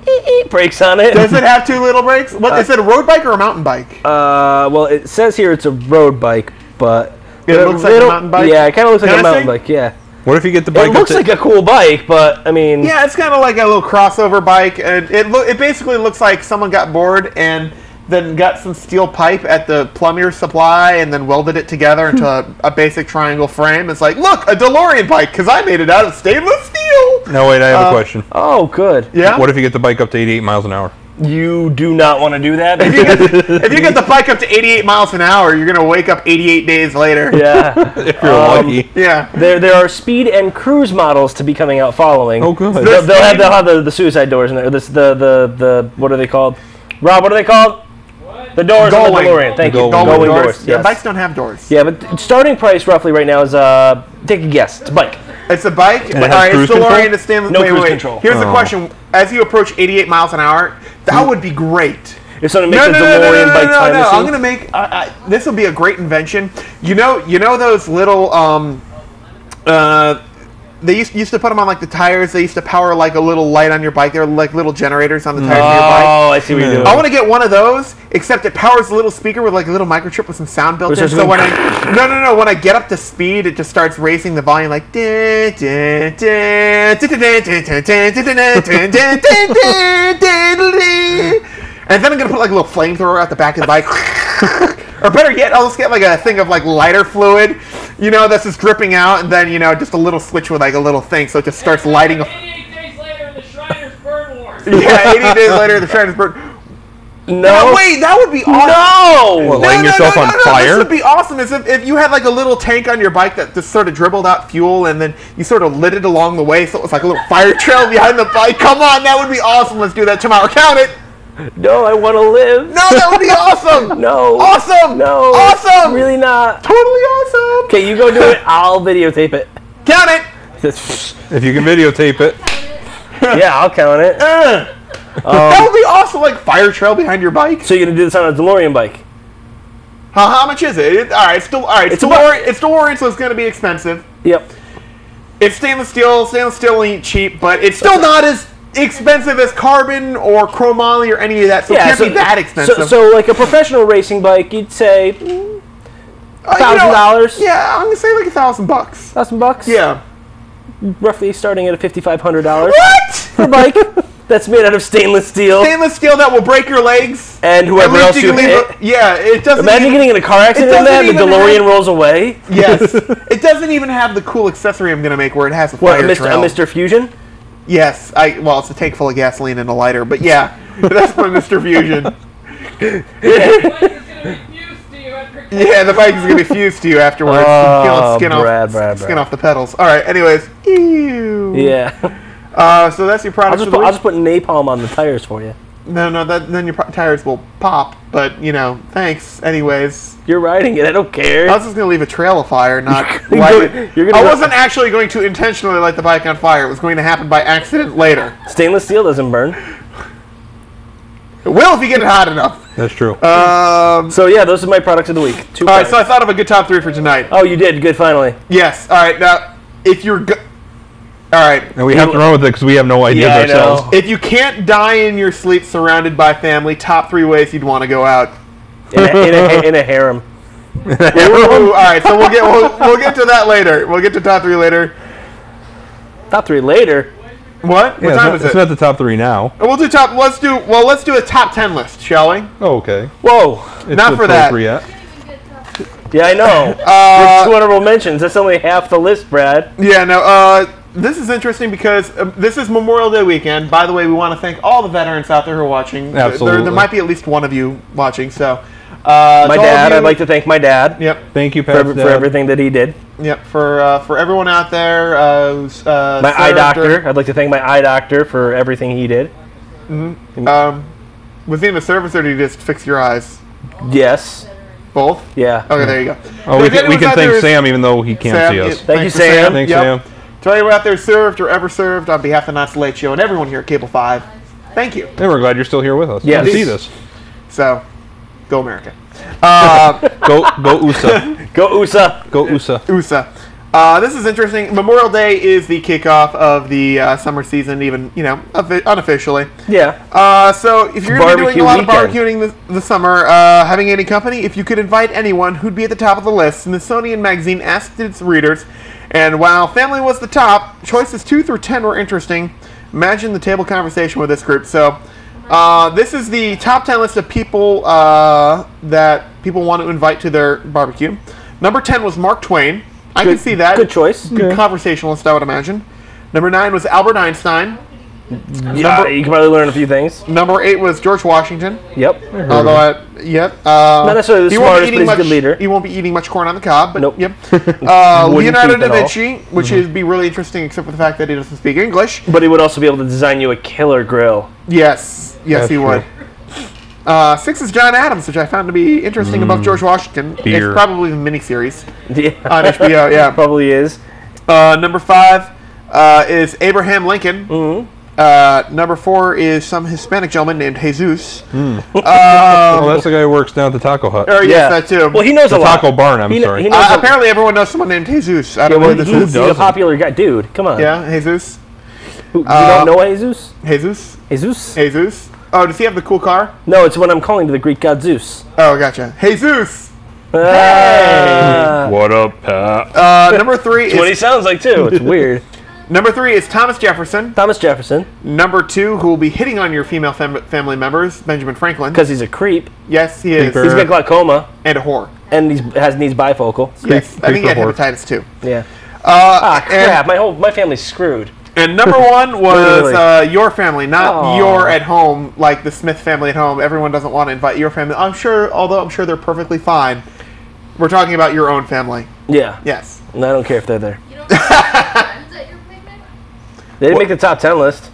brakes on it. does it have two little brakes? What is it? A road bike or a mountain bike? Well, it says here it's a road bike, but It looks like a mountain bike? Yeah, it kind of looks like Can a I mountain see? bike. Yeah, What if you get the bike it up looks to... like a cool bike, but I mean, Yeah, it's kind of like a little crossover bike, and it basically looks like someone got bored and then got some steel pipe at the plumber's supply and then welded it together into a basic triangle frame. It's like, look, a DeLorean bike because I made it out of stainless steel. No, wait, I have a question. oh, good. Yeah. What if you get the bike up to 88 miles an hour? You do not want to do that. If you get the bike up to 88 miles an hour, you're gonna wake up 88 days later. yeah. If you're lucky. Yeah. There are speed and cruise models to be coming out following. Oh, good. They'll have the suicide doors in there. The what are they called? Rob, what are they called? What? The doors on the Gullwing. DeLorean. Thank you. Gullwing Gullwing Gullwing doors. Yes. Yeah, bikes don't have doors. Yeah, but starting price roughly right now is take a guess. It's a bike. It's a bike. it All has right, cruise it's DeLorean control? to stand. No wait, cruise wait. control. Here's the Oh. question: as you approach 88 miles an hour, that would be great. If someone makes a DeLorean bike time machine. I'm gonna make. This will be a great invention. You know those little they used to put them on like the tires. They used to power like a little light on your bike. They're like little generators on the tires of your bike. Oh, I see what you're doing. I want to get one of those, except it powers a little speaker with like a little microchip with some sound built Which in. is So when going- no, when I get up to speed, it just starts raising the volume like. And then I'm gonna put like a little flamethrower out the back of the bike. Or better yet, I'll just get like a thing of like lighter fluid, that's just dripping out, and then just a little switch with like a little thing, so it just starts lighting. 88 days later in the Shriners Burn Wars. Yeah, 80 days later, the Shriners burn. No. No, wait, that would be awesome. No. What, lighting yourself on This fire? would be awesome. Is if you had like a little tank on your bike that just sort of dribbled out fuel, and then you sort of lit it along the way, so it was like a little fire trail behind the bike. Come on, that would be awesome. Let's do that tomorrow. Count it. No, I want to live. No, that would be awesome. No. Awesome. No. Awesome. Really not. Totally awesome. Okay, you go do it. I'll videotape it. Count it. If you can videotape it. Yeah, I'll count it. That would be awesome. Like fire trail behind your bike. So you're gonna do this on a DeLorean bike? How much is it? All right, it's It's DeLorean. It's DeLorean, so it's going to be expensive. Yep. It's stainless steel. Stainless steel ain't cheap, but it's still not as expensive as carbon or chromoly or any of that, so it can't be that expensive. So like a professional racing bike, you'd say $1,000. Yeah, I'm gonna say like $1,000. $1,000. Yeah. Roughly starting at a $5,500 What? for a bike that's made out of stainless steel. Stainless steel that will break your legs. And At whoever least else you can leave hit. yeah, it doesn't. Imagine even, getting in a car accident in doesn't that and the even DeLorean have- rolls away. Yes, it doesn't even have the cool accessory I'm gonna make where it has a What, fire a trail. Mr. Fusion? Yes, well, it's a tank full of gasoline and a lighter, but yeah, that's my Mr. Fusion. Yeah, the bike is gonna be fused to you afterwards. Oh, skin Brad. off the pedals. All right. Anyways, ew. Yeah. So that's your I'll product. just, I'll just put napalm on the tires for you. No, then your tires will pop. But thanks. Anyways, You're riding it. I don't care. I was just gonna leave a trail of fire, not You're light gonna- it. you're gonna I go- wasn't actually going to intentionally light the bike on fire. It was going to happen by accident later. Stainless steel doesn't burn. It will if you get it hot enough. That's true. So yeah, those are my products of the week. Two All right, products. so I thought of a good top 3 for tonight. Oh, you did. Good. Finally. Yes. All right. Now, if you're all right. and we have to run with it because we have no ideas Yeah, I ourselves. know. If you can't die in your sleep surrounded by family, top 3 ways you'd want to go out. In a harem. Ooh, all right, so we'll get to that later. We'll get to top 3 later. Top 3 later. What? What Yeah, time is it's it? not the top 3 now. We'll do top. Let's do a top 10 list, shall we? Oh, okay. Whoa. It's Not for that. appropriate. Yeah, I know. There's 2 honorable mentions. That's only half the list, Brad. Yeah. No. This is interesting because this is Memorial Day weekend. By the way, we want to thank all the veterans out there who are watching. Absolutely. There might be at least one of you watching. So. My dad. I'd like to thank my dad. Yep. Thank you, For, Pat. for everything that he did. Yep. For everyone out there. My eye doctor. I'd like to thank my eye doctor for everything he did. Was he in the service or did he just fix your eyes? Yes. Both? Yeah. Okay, there you go. Oh, So we if can anyone's out thank there- Sam even though he can't Sam, see us. yeah, Thank you, for Sam. Thanks, Yep. Sam. To anyone out there served or ever served, on behalf of the Not So Late Show and everyone here at Cable 5, thank you. And we're glad you're still here with us. Yes. To see this. So, go America. Go USA. Go USA. Go USA. USA. This is interesting. Memorial Day is the kickoff of the summer season, even, unofficially. Yeah. So if you're going to be doing a lot Barbecue of barbecuing this summer, having any company, if you could invite anyone, who'd be at the top of the list? Smithsonian Magazine asked its readers, and while family was the top, choices 2 through 10 were interesting. Imagine the table conversation with this group. So this is the top 10 list of people that people want to invite to their barbecue. Number 10 was Mark Twain. I can see that. Good choice. Good conversationalist, I would imagine. Number 9 was Albert Einstein. Yeah, you can probably learn a few things. Number 8 was George Washington. Yep. Although, Not necessarily the smartest, but he's a good leader. He won't be eating much corn on the cob, but Nope. yep. Wouldn't Leonardo think da at all. Vinci, which would be really interesting, except for the fact that he doesn't speak English. But he would also be able to design you a killer grill. Yes, That's he would. 6 is John Adams, which I found to be interesting above George Washington. Beer. It's probably the miniseries Yeah. on HBO. Yeah. Probably is. Number 5 is Abraham Lincoln. Mm-hmm. Number 4 is some Hispanic gentleman named Jesus. Oh, that's the guy who works down at the Taco Hut. Or yes, Yeah. that too. Well, he knows The a lot. Taco Barn, I'm He kn- sorry. he knows a- Apparently, everyone knows someone named Jesus. I don't know well, who this he's is. a popular guy. Dude, come on. Yeah, Jesus. You don't know Jesus? Jesus. Jesus? Jesus. Oh, does he have the cool car? No, it's what I'm calling to the Greek god Zeus. Oh, gotcha. Jesus. Ah. What up, Pat? Number 3 That's what he is sounds like, too. It's weird. number 3 is Thomas Jefferson. Thomas Jefferson, Number 2, who will be hitting on your female family members, Benjamin Franklin. because he's a creep. Yes, he is. Creeper. He's got glaucoma, And a whore. and needs bifocal. Yes, I think he had creeper whore. hepatitis too. Yeah. And, Crap, my family's screwed. and number 1 was Literally. your family, not Aw. your at home, like the Smith family at home. Everyone doesn't want to invite your family. Although I'm sure they're perfectly fine. We're talking about your own family. Yeah. Yes. And I don't care if they're there. You don't have friends at your picnic? They didn't make the top 10 list.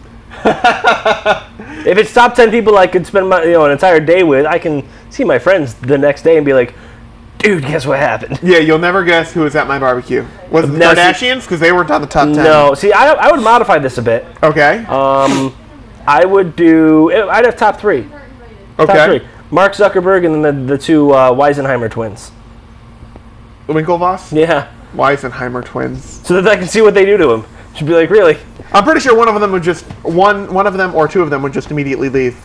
If it's top 10 people I could spend an entire day with, I can see my friends the next day and be like, dude, guess what happened? Yeah, you'll never guess who was at my barbecue. Was it the Now, see- Kardashians? Because they weren't on the top 10. No, see, I would modify this a bit. Okay. I would I'd have top 3. Top Okay. 3. Mark Zuckerberg and then the 2 Weisenheimer twins. Winklevoss? Yeah. Weisenheimer twins. So that I can see what they do to him. Should be like, really? I'm pretty sure one of them would just one of them or 2 of them would just immediately leave.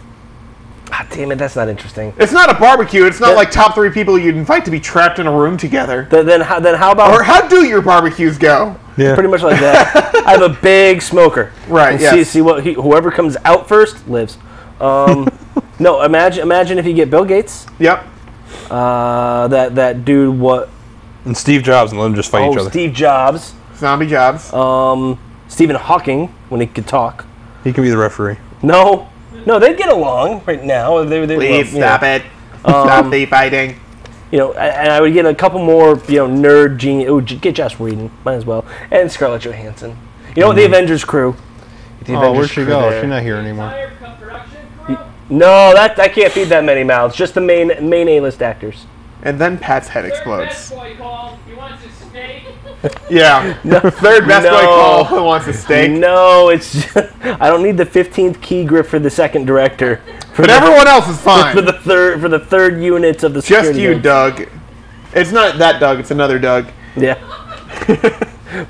Ah, damn it, that's not interesting. It's not a barbecue. It's not Yeah. like top 3 people you'd invite to be trapped in a room together. Then how about Or how do your barbecues go? Yeah. pretty much like that? I have a big smoker. Right, And yes. see what whoever comes out first lives. No, imagine if you get Bill Gates, Yep. that dude, what? And Steve Jobs and let them just fight each other. Steve Jobs, Zombie Jobs. Stephen Hawking when he could talk. He can be the referee. No, they'd get along right now. Please stop it. Stop the fighting. And I would get a couple more, nerd genius. Oh, get Joss Whedon, might as well, and Scarlett Johansson. The Avengers crew. The Oh, Avengers where'd she crew go? there. She's not here anymore. Entire production crew? No, I can't feed that many mouths. Just the main A-list actors. And then Pat's head Third explodes. best boy called. He wants his steak. Yeah. Third best boy call who wants a steak. No, it's just, I don't need the 15th key grip for the second director. But everyone else is fine. For the third unit of the Just security you, guard. Doug. It's not that Doug, it's another Doug. Yeah.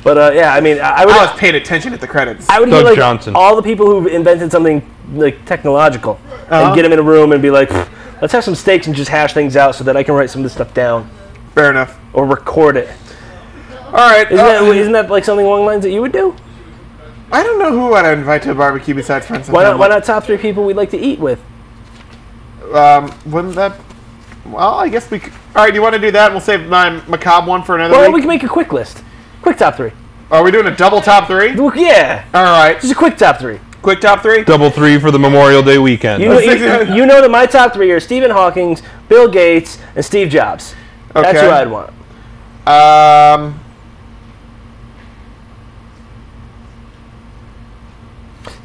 But yeah, I mean, I would. I was paying attention at the credits. I would Doug hear like Johnson. all the people who've invented something like technological and get them in a room and be like, let's have some steaks and just hash things out so that I can write some of this stuff down Fair enough. or record it. All right. Isn't that like something along the lines that you would do? I don't know who I'd invite to a barbecue besides friends and Why family. not top 3 people we'd like to eat with? Wouldn't that... Well, I guess we could... All right, do you want to do that? We'll save my macabre one for another Well, week. we can make a quick list. Quick top 3. Are we doing a double top 3? Well, yeah, All right. just a quick top 3. Quick top 3? Double 3 for the Memorial Day weekend. You know that my top 3 are Stephen Hawking, Bill Gates, and Steve Jobs. That's Okay. who I'd want.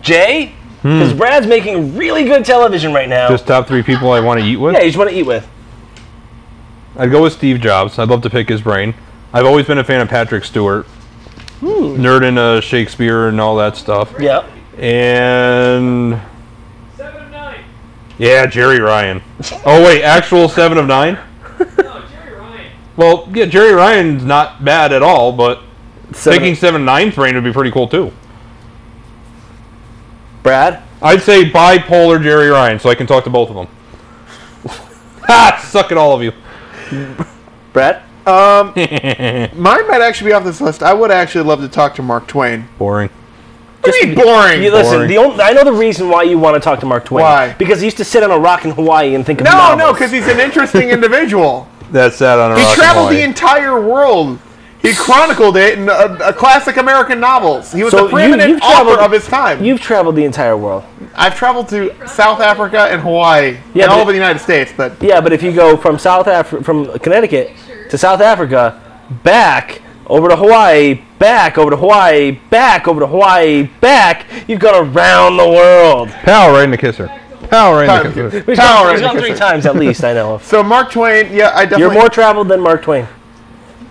Jay? Because Brad's making really good television right now. Just top 3 people I want to eat with? yeah, you just want to eat with. I'd go with Steve Jobs. I'd love to pick his brain. I've always been a fan of Patrick Stewart. Nerd into Shakespeare and all that stuff. Yeah. And 7 of 9. yeah, Jerry Ryan. Oh wait, actual 7 of 9? No, Jerry Ryan. Well, yeah, Jerry Ryan's not bad at all, but Seven- picking 7 of 9's brain would be pretty cool too. Brad? I'd say bipolar Jerry Ryan, so I can talk to both of them. Ha! Suck it, all of you. Brad? Mine might actually be off this list. I would actually love to talk to Mark Twain. Boring. What do you mean boring? You listen, Boring. I know the reason why you want to talk to Mark Twain. Why? Because he used to sit on a rock in Hawaii and think of No, novels. because he's an interesting individual. That's sad on a He rock and traveled the Hawaii. entire world. He chronicled it in a classic American novels. He was So a preeminent you've traveled- author of his time. You've traveled the entire world. I've traveled to South Africa and Hawaii, Yeah, and all but- over the United States, but Yeah, but if you go from from Connecticut to South Africa, back over to Hawaii, back over to Hawaii, back over to Hawaii, back, you've gone around the world. Pow, right in the kisser. Pow, right in the kisser. He's Power gone, he's in the gone 3 kisser. times at least, I know of. so Mark Twain, yeah, I definitely... You're more traveled than Mark Twain.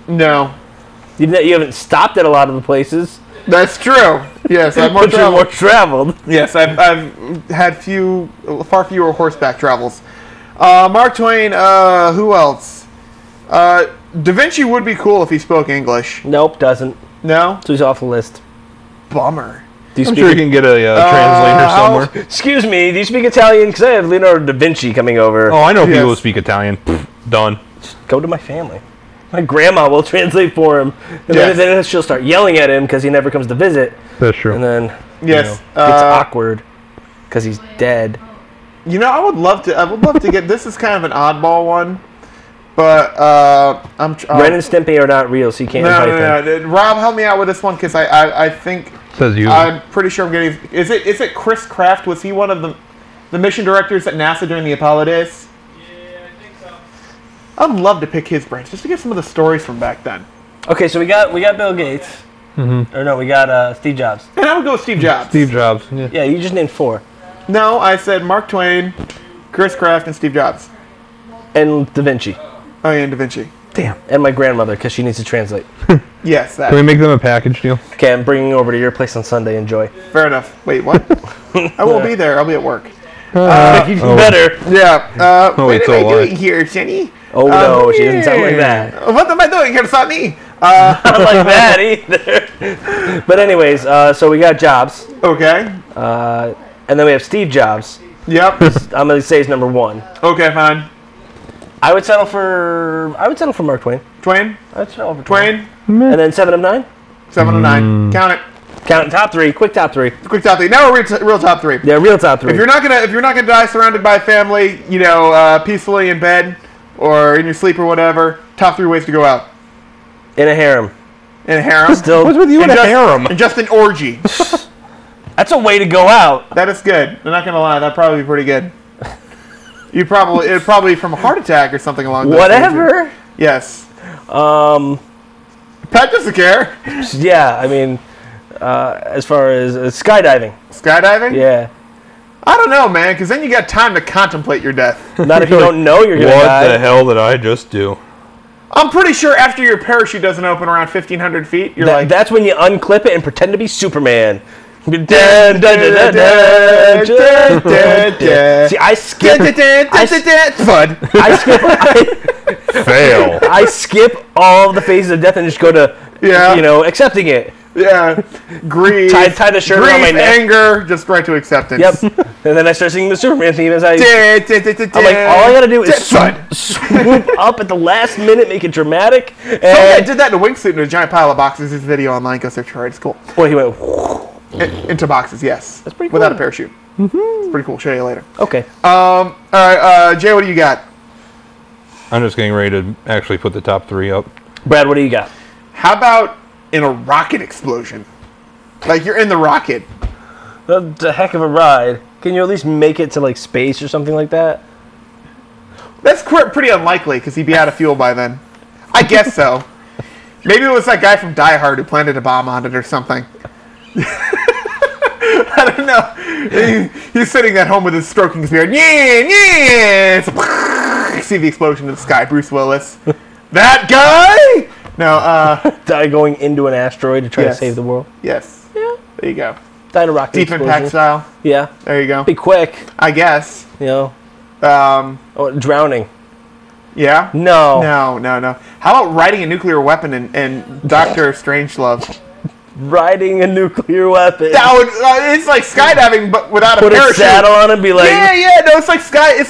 No, You haven't stopped at a lot of the places, that's true. Yes, I'm more but you're more traveled. traveled. Yes, I've had far fewer horseback travels. Mark Twain, who else? Da Vinci would be cool if he spoke English. Nope, doesn't. No? So he's off the list. Bummer. Do you I'm speak? sure you can get a translator somewhere. Excuse me, do you speak Italian? Because I have Leonardo da Vinci coming over. Oh, I know people Yes. who speak Italian. Pfft, done. Go to my family. My grandma will translate for him. And Yes. then she'll start yelling at him because he never comes to visit. That's true. And then, Yes, it's awkward because he's dead. You know, I would love to get. This is kind of an oddball one, but Ren and Stimpy are not real, so you can't invite them. no. Rob, help me out with this one because I think Says you. I'm pretty sure I'm getting. Is it Chris Kraft? Was he one of the mission directors at NASA during the Apollo days? Yeah, I think so. I'd love to pick his brains just to get some of the stories from back then. Okay, so we got Bill Gates. Or no, we got Steve Jobs. And I would go with Steve Jobs. Steve Jobs. Yeah. Yeah, you just named 4. No, I said Mark Twain, Chris Kraft, and Steve Jobs. And Da Vinci. Oh, yeah, and Da Vinci. Damn. And my grandmother, because she needs to translate. Yes, that. Can we make them a package deal? Okay, I'm bringing you over to your place on Sunday. Enjoy. Fair enough. Wait, what? I won't be there. I'll be at work. Even better. Yeah. Oh, What it's am I all right. doing here, Jenny? Oh no, she doesn't sound like that. What am I doing here, Sonny? Not like that either. But anyways, so we got Jobs, Okay. and then we have Steve Jobs. Yep. I'm gonna say he's number 1. Okay, fine. I would settle for Mark Twain. Twain? I'd settle for Twain? And then 7 of 9. 7 of 9. Count it. Count top 3. Quick top 3. Quick top 3. Now we're real top 3. Yeah, real top 3. If you're not gonna die surrounded by family, peacefully in bed or in your sleep or whatever, top 3 ways to go out. In a harem. In a harem. Still, What's with you in a harem? And just an orgy. that's a way to go out. That is good. I'm not gonna lie. That'd probably be pretty good. It'd probably be from a heart attack or something along those lines. Whatever. Yes. Pat doesn't care. Yeah, I mean, as far as skydiving. Skydiving? Yeah. I don't know, man, because then you got time to contemplate your death. Not if you don't know you're gonna What die. the hell did I just do? I'm pretty sure after your parachute doesn't open around 1,500 feet, you're like... That's when you unclip it and pretend to be Superman. Dun, dun, dun, dun, dun, dun, dun. See, I skip. Fud. Fail. I skip all the phases of death and just go to, accepting it. Yeah. Grief. Tie the shirt around my Grief, neck. anger, just right to acceptance. Yep. And then I start singing the Superman theme as I'm like, all I gotta do is swoop up at the last minute, make it dramatic. Some guy And did that in a wingsuit in a giant pile of boxes. There's a video online. Go search for it. It's cool. boy, he went. Into boxes, yes. That's pretty Without cool. a parachute. It's pretty cool. Show you later. Okay. All right, Jay, what do you got? I'm just getting ready to actually put the top 3 up. Brad, what do you got? How about in a rocket explosion? Like you're in the rocket. That's a heck of a ride. Can you at least make it to like space or something like that? That's pretty unlikely because he'd be out of fuel by then. I guess so. Maybe it was that guy from Die Hard who planted a bomb on it or something. I don't know. He's sitting at home with his stroking his beard. Yeah. See the explosion in the sky. Bruce Willis. That guy? No, Die going into an asteroid to try Yes. to save the world. yes. Yeah. There you go. Die in a rocket Deep explosion. Impact style. Yeah. There you go. Be quick. I guess. Oh, drowning. Yeah? No. No. How about riding a nuclear weapon and Doctor Strangelove? Riding a nuclear weapon. That would, it's like skydiving, but without Put a a parachute. saddle on and be like, Yeah. No, it's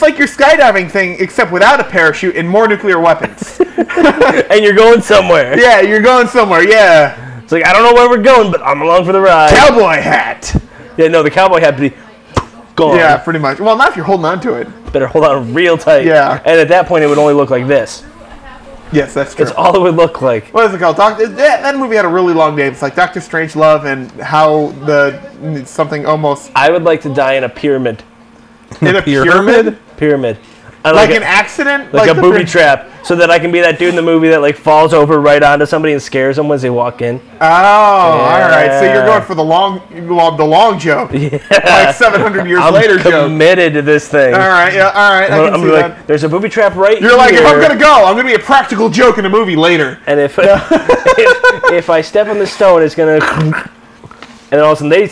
like your skydiving thing, except without a parachute and more nuclear weapons. and you're going somewhere. Yeah, you're going somewhere. Yeah. It's like, I don't know where we're going, but I'm along for the ride. Cowboy hat. Yeah, no, the cowboy hat be gone. Yeah, pretty much. Well, not if you're holding on to it. Better hold on real tight. Yeah. And at that point, it would only look like this. Yes, that's true. That's all it would look like. What is it called? That movie had a really long name. It's like Doctor Strangelove and how something almost I would like to die in a pyramid. in a pyramid, Pyramid. And like an accident, like a the booby pyra- trap, so that I can be that dude in the movie that like falls over right onto somebody and scares them as they walk in. Oh, all right. So you're Yeah. going for the long joke, Yeah. like 700 years I'm later joke. committed to this thing. All right, yeah, all right. I I'm can gonna see be that. like, there's a booby trap right here. You're like, if I'm gonna go, I'm gonna be a practical joke in a movie later. And if if I step on the stone, it's gonna. And all of a sudden, they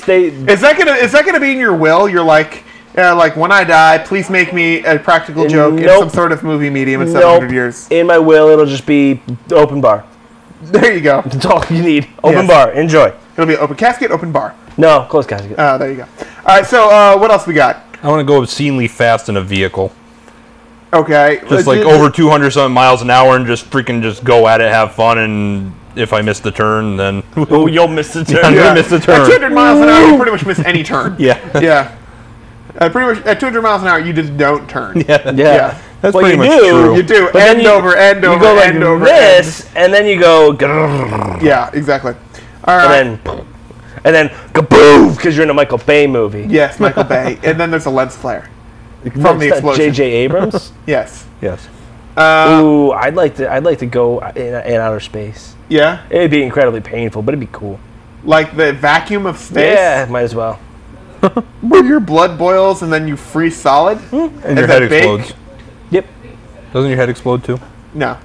Is that gonna be in your will? You're like when I die, please make me a practical joke in Nope. some sort of movie medium in 700 nope. years. In my will, it'll just be open bar. There you go. That's all you need. Open Yes. bar. Enjoy. It'll be open casket, open bar. No, close casket. There you go. All right. So what else we got? I want to go obscenely fast in a vehicle. Okay. Just like over 200 something miles an hour and just go at it, have fun, and if I miss the turn, then Oh, you'll miss the turn. I'm gonna miss the At turn. 200 miles an hour, you pretty much miss any turn. Yeah. Yeah. Pretty much at 200 miles an hour, you just don't turn. Yeah. Yeah. That's Well, pretty you much do. true. You do. But then End you- over, end You over, go like end over. this, and then you go, grrr, End. Yeah, exactly. All right. and then kaboof, because you're in a Michael Bay movie. Yes, Michael Bay. And then there's a lens flare from the That's not explosion. J.J. Abrams. Yes. Ooh, I'd like to go in outer space. Yeah. It'd be incredibly painful, but it'd be cool. Like the vacuum of space. Yeah, might as well. Where your blood boils and then you freeze solid. And your Is head that big? explodes. Yep. Doesn't your head explode too? No.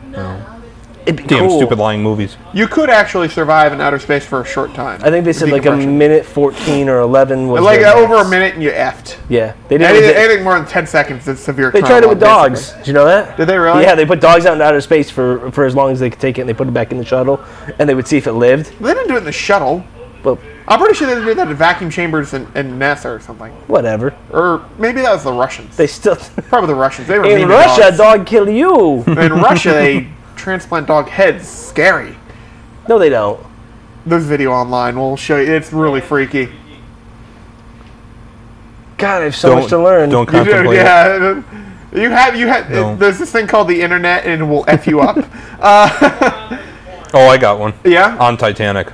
It'd be Damn cool. stupid lying movies. You could actually survive in outer space for a short time. I think they said like a Decompression. minute 14 or 11 was Like their over a max. minute and you effed. Yeah, they did. Anything more than 10 seconds is severe They trauma. tried it with basically. dogs. Did you know that? Did they really? Yeah, they put dogs out in outer space for as long as they could take it, and they put it back in the shuttle, and they would see if it lived. They didn't do it in the shuttle. But I'm pretty sure they did that in vacuum chambers in NASA or something. whatever. Or maybe that was the Russians. They still Probably the Russians. They were mean in to Russia, dogs. dog kill you. In Russia, they transplant dog heads. Scary. No, they don't. There's a video online. We'll show you. It's really freaky. God, I have so much to learn. Don't You do, contemplate it. yeah. You have. No. There's this thing called the internet, and it will f you up. Oh, I got one. Yeah. On Titanic.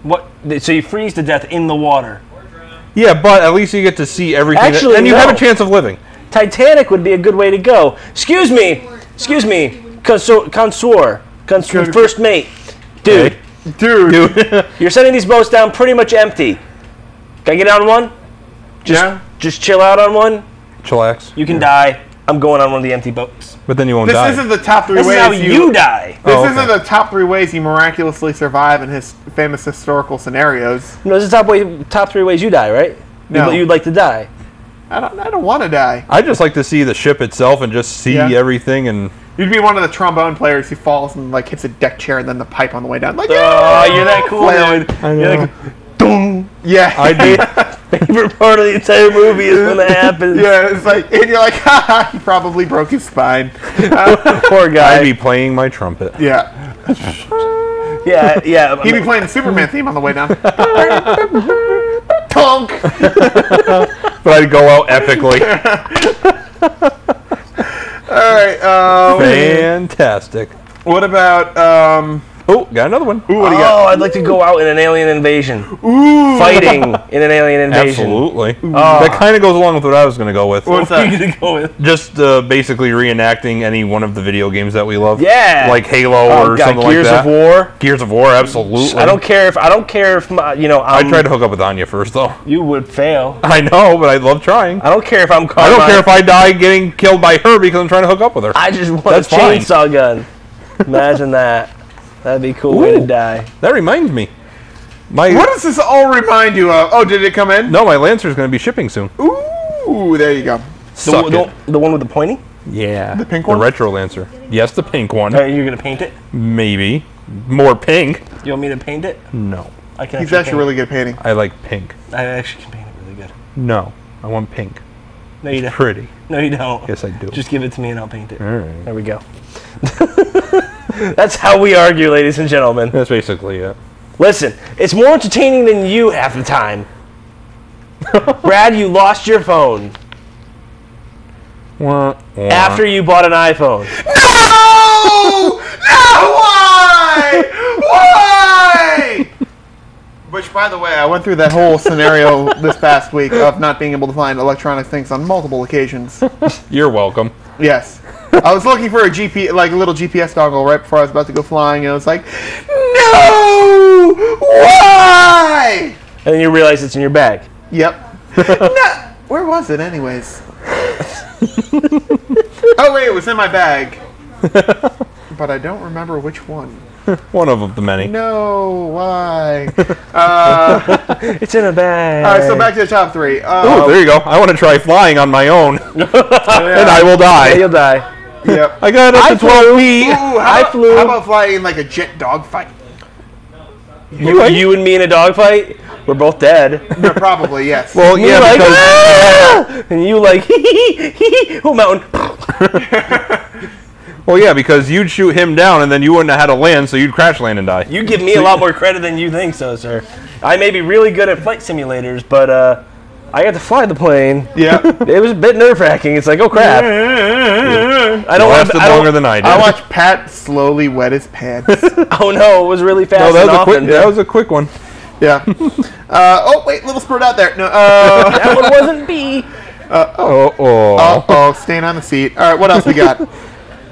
What? So you freeze to death in the water. Yeah, but at least you get to see everything. Actually, and you no. have a chance of living. Titanic would be a good way to go. Excuse me, consoeur, first mate, dude. Okay. Dude. You're sending these boats down pretty much empty. Can I get on one? Yeah. just chill out on one. Chillax. You can die. I'm going on one of the empty boats. But then you won't This die. isn't the top 3 This ways is how you die. This Oh, okay. isn't the top 3 ways you miraculously survive in his famous historical scenarios. No, this is top 3 ways you die, right? No. You'd like to die. I don't want to die. I just like to see the ship itself and just see Yeah. everything and You'd be one of the trombone players who falls and like hits a deck chair and then the pipe on the way down. Like, Oh, you're that cool. Flailing. I You're know. like, dong. Yeah. I'd be Favorite part of the entire movie is when that happens. Yeah, it's like, and you're like, ha, he probably broke his spine. Poor guy. I'd be playing my trumpet. Yeah. Yeah, yeah. He'd be playing the Superman theme on the way down. Tonk! But I'd go out epically. Alright, Fantastic. what about, Oh, got another one. ooh, what do you got? I'd like to go out in an alien invasion. Fighting in an alien invasion. Absolutely. That kind of goes along with what I was going to go with. What's What are you that? gonna go with? Just basically reenacting any one of the video games that we love. Yeah. Like Halo Oh, or God, something Gears like of that. War. Gears of War, absolutely. I don't care if you know. I tried to hook up with Anya first, though. You would fail. I know, but I love trying. I don't care if I'm. I don't care if I die getting killed by her because I'm trying to hook up with her. I just want That's a fine. chainsaw gun. Imagine that. That'd be a cool way to Ooh. die. That reminds me. My What does this all remind you of? Oh, did it come in? No, my Lancer's going to be shipping soon. Ooh, there you go. Suck it. The one with the pointy? Yeah. The pink one? retro Lancer. Yes, the pink one. You're gonna paint it? Maybe. More pink. You want me to paint it? No. I can. He's actually really good at painting. I like pink. I actually can paint it really good. No. I want pink. No, you don't. Pretty. No, you don't. Yes, I do. Just give it to me and I'll paint it. All right. There we go. That's how we argue, ladies and gentlemen. That's basically it. Listen, it's more entertaining than you half the time. Brad, you lost your phone Wah, wah. after you bought an iPhone. No! No! Why? Why? Which, by the way, I went through that whole scenario this past week of not being able to find electronic things on multiple occasions. You're welcome. Yes. I was looking for a little GPS dongle right before I was about to go flying, and I was like, no! Why? And then you realize it's in your bag. Yep. No. Where was it, anyways? Oh, wait, it was in my bag. But I don't remember which one. One of the many. No, why? It's in a bag. All right, so back to the top 3. Oh, there you go. I want to try flying on my own, and I will Yeah, die. you'll die. Yep. I got up to 12 feet. Ooh, I flew. How about flying like a jet dogfight? You and me in a dogfight, we're both dead. No, probably, yes. Well, You're yeah, like, because "Ah!" And you like, hee, oh, mountain. because you'd shoot him down, and then you wouldn't have had to land, so you'd crash land and die. You give me a lot more credit than you think so, sir. I may be really good at flight simulators, but I got to fly the plane. Yeah. It was a bit nerve-wracking. It's like, oh crap. I don't want Lasted longer than I did. I watched Pat slowly wet his pants. Oh no, it was really fast No, and that often. was a quick one. Yeah. Oh, wait, little spurt out there. No. That one wasn't B. Oh. Staying on the seat. All right, what else we got?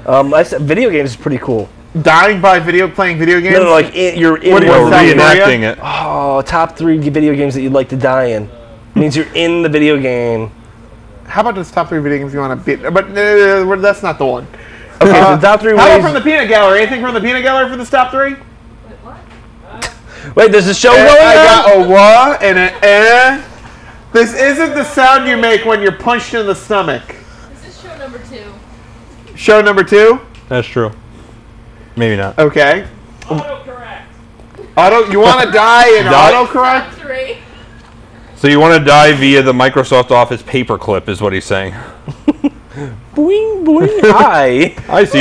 I said video games is pretty cool. Dying by playing video games? No, like you're in What do you one want, of South the- Korea? Reenacting it. Oh, top 3 video games that you'd like to die in. Means you're in the video game. How about this top 3 video games you want to beat? But that's not the one. Okay, the top 3 How about ways. from the peanut gallery? Anything from the peanut gallery for this top 3? Wait, what? Wait, there's a show I going on? got a what and an eh. This isn't the sound you make when you're punched in the stomach. This is show number 2. Show number 2? That's true. Maybe not. Okay. Autocorrect. You want to die in Die. autocorrect? Top 3. So you want to die via the Microsoft Office paperclip, is what he's saying. Boing, boing, hi. I see.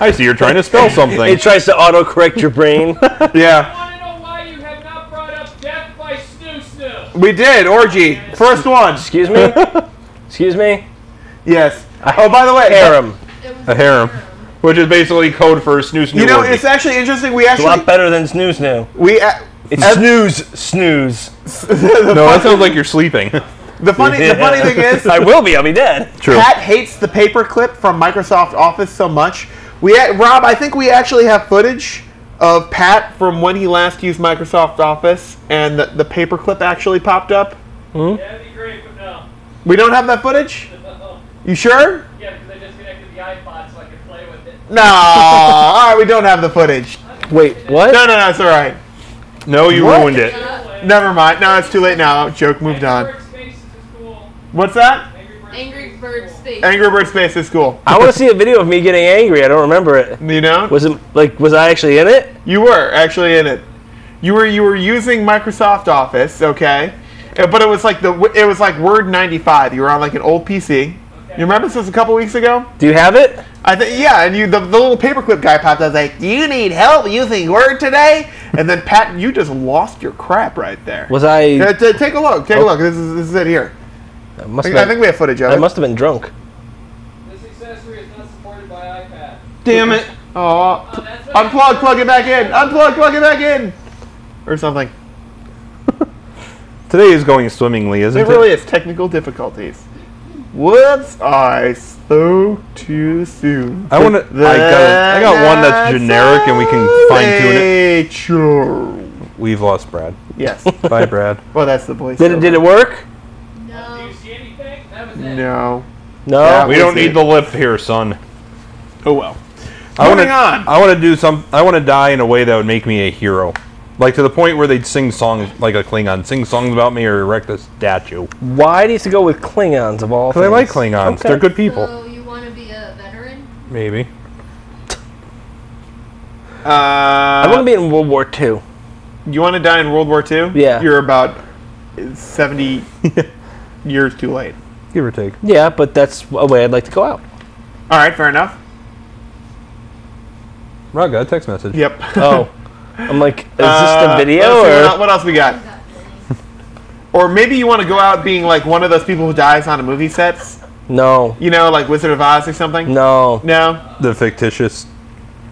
I see. You're trying to spell something. It tries to autocorrect your brain. Yeah. I want to know why you have not brought up Death by Snoo Snoo. We did. Orgy. First one. Excuse me? Excuse me? Yes. Oh, by the way. Harem. It was A harem, which is basically code for snoo snoo. You know, orgy. it's actually interesting. We It's a lot actually. better than snooze new. It's Snooze. no, that sounds like you're sleeping. the funny thing is, I will be, I'll be dead. True. Pat hates the paperclip from Microsoft Office so much. Rob, I think we actually have footage of Pat from when he last used Microsoft Office, and the paperclip actually popped up. Yeah, that'd be great, but no. We don't have that footage? You sure? Yeah, because I disconnected the iPod so I could play with it. No. All right, we don't have the footage. Wait, what? No, it's all right. No, you What? ruined it. Never mind. No, it's too late now. Joke moved on. Angry Birds Spaces is cool. What's that? Angry Bird Space. Angry Bird Space is cool. I want to see a video of me getting angry. I don't remember it. You know? Was I actually in it? You were actually in it. You were using Microsoft Office, okay? But it was like Word 95. You were on like an old PC. You remember this was a couple weeks ago? Do you have it? I think yeah, and the little paperclip guy popped up like, "Do you need help using Word today?" And then Pat, you just lost your crap right there. Was I? Take a look. Take a look. This is it here. I think we have footage of it. I must have been drunk. This accessory is not supported by iPad. Damn it. Oh, That's what unplug, plug it back in. Unplug, plug it back in, or something. Today is going swimmingly, isn't It it? really is technical difficulties. Whoops! I spoke too soon. I want to. I got one that's generic, and we can fine tune it. Tune We've lost Brad. Yes. Bye, Brad. Well, that's the voice. Did it work? Do No. you see anything? That was it. No. No. Yeah. We don't need the lip here, son. Oh well. Moving on. I want to do some. I want to die in a way that would make me a hero, like to the point where they'd sing songs like a Klingon, sing songs about me or erect a statue. Why do you have to go with Klingons of all Because things? I like Klingons. Okay. They're good people. So you want to be a veteran? Maybe. I want to be in World War II. You want to die in World War II? Yeah. You're about 70 years too late. Give or take. Yeah, but that's a way I'd like to go out. All right, fair enough. Rob got a text message. Yep. Oh. I'm like, is this the video let's see, or? what else we got? Or maybe you want to go out being like one of those people who dies on a movie sets. No. You know, like Wizard of Oz or something. No. No. The fictitious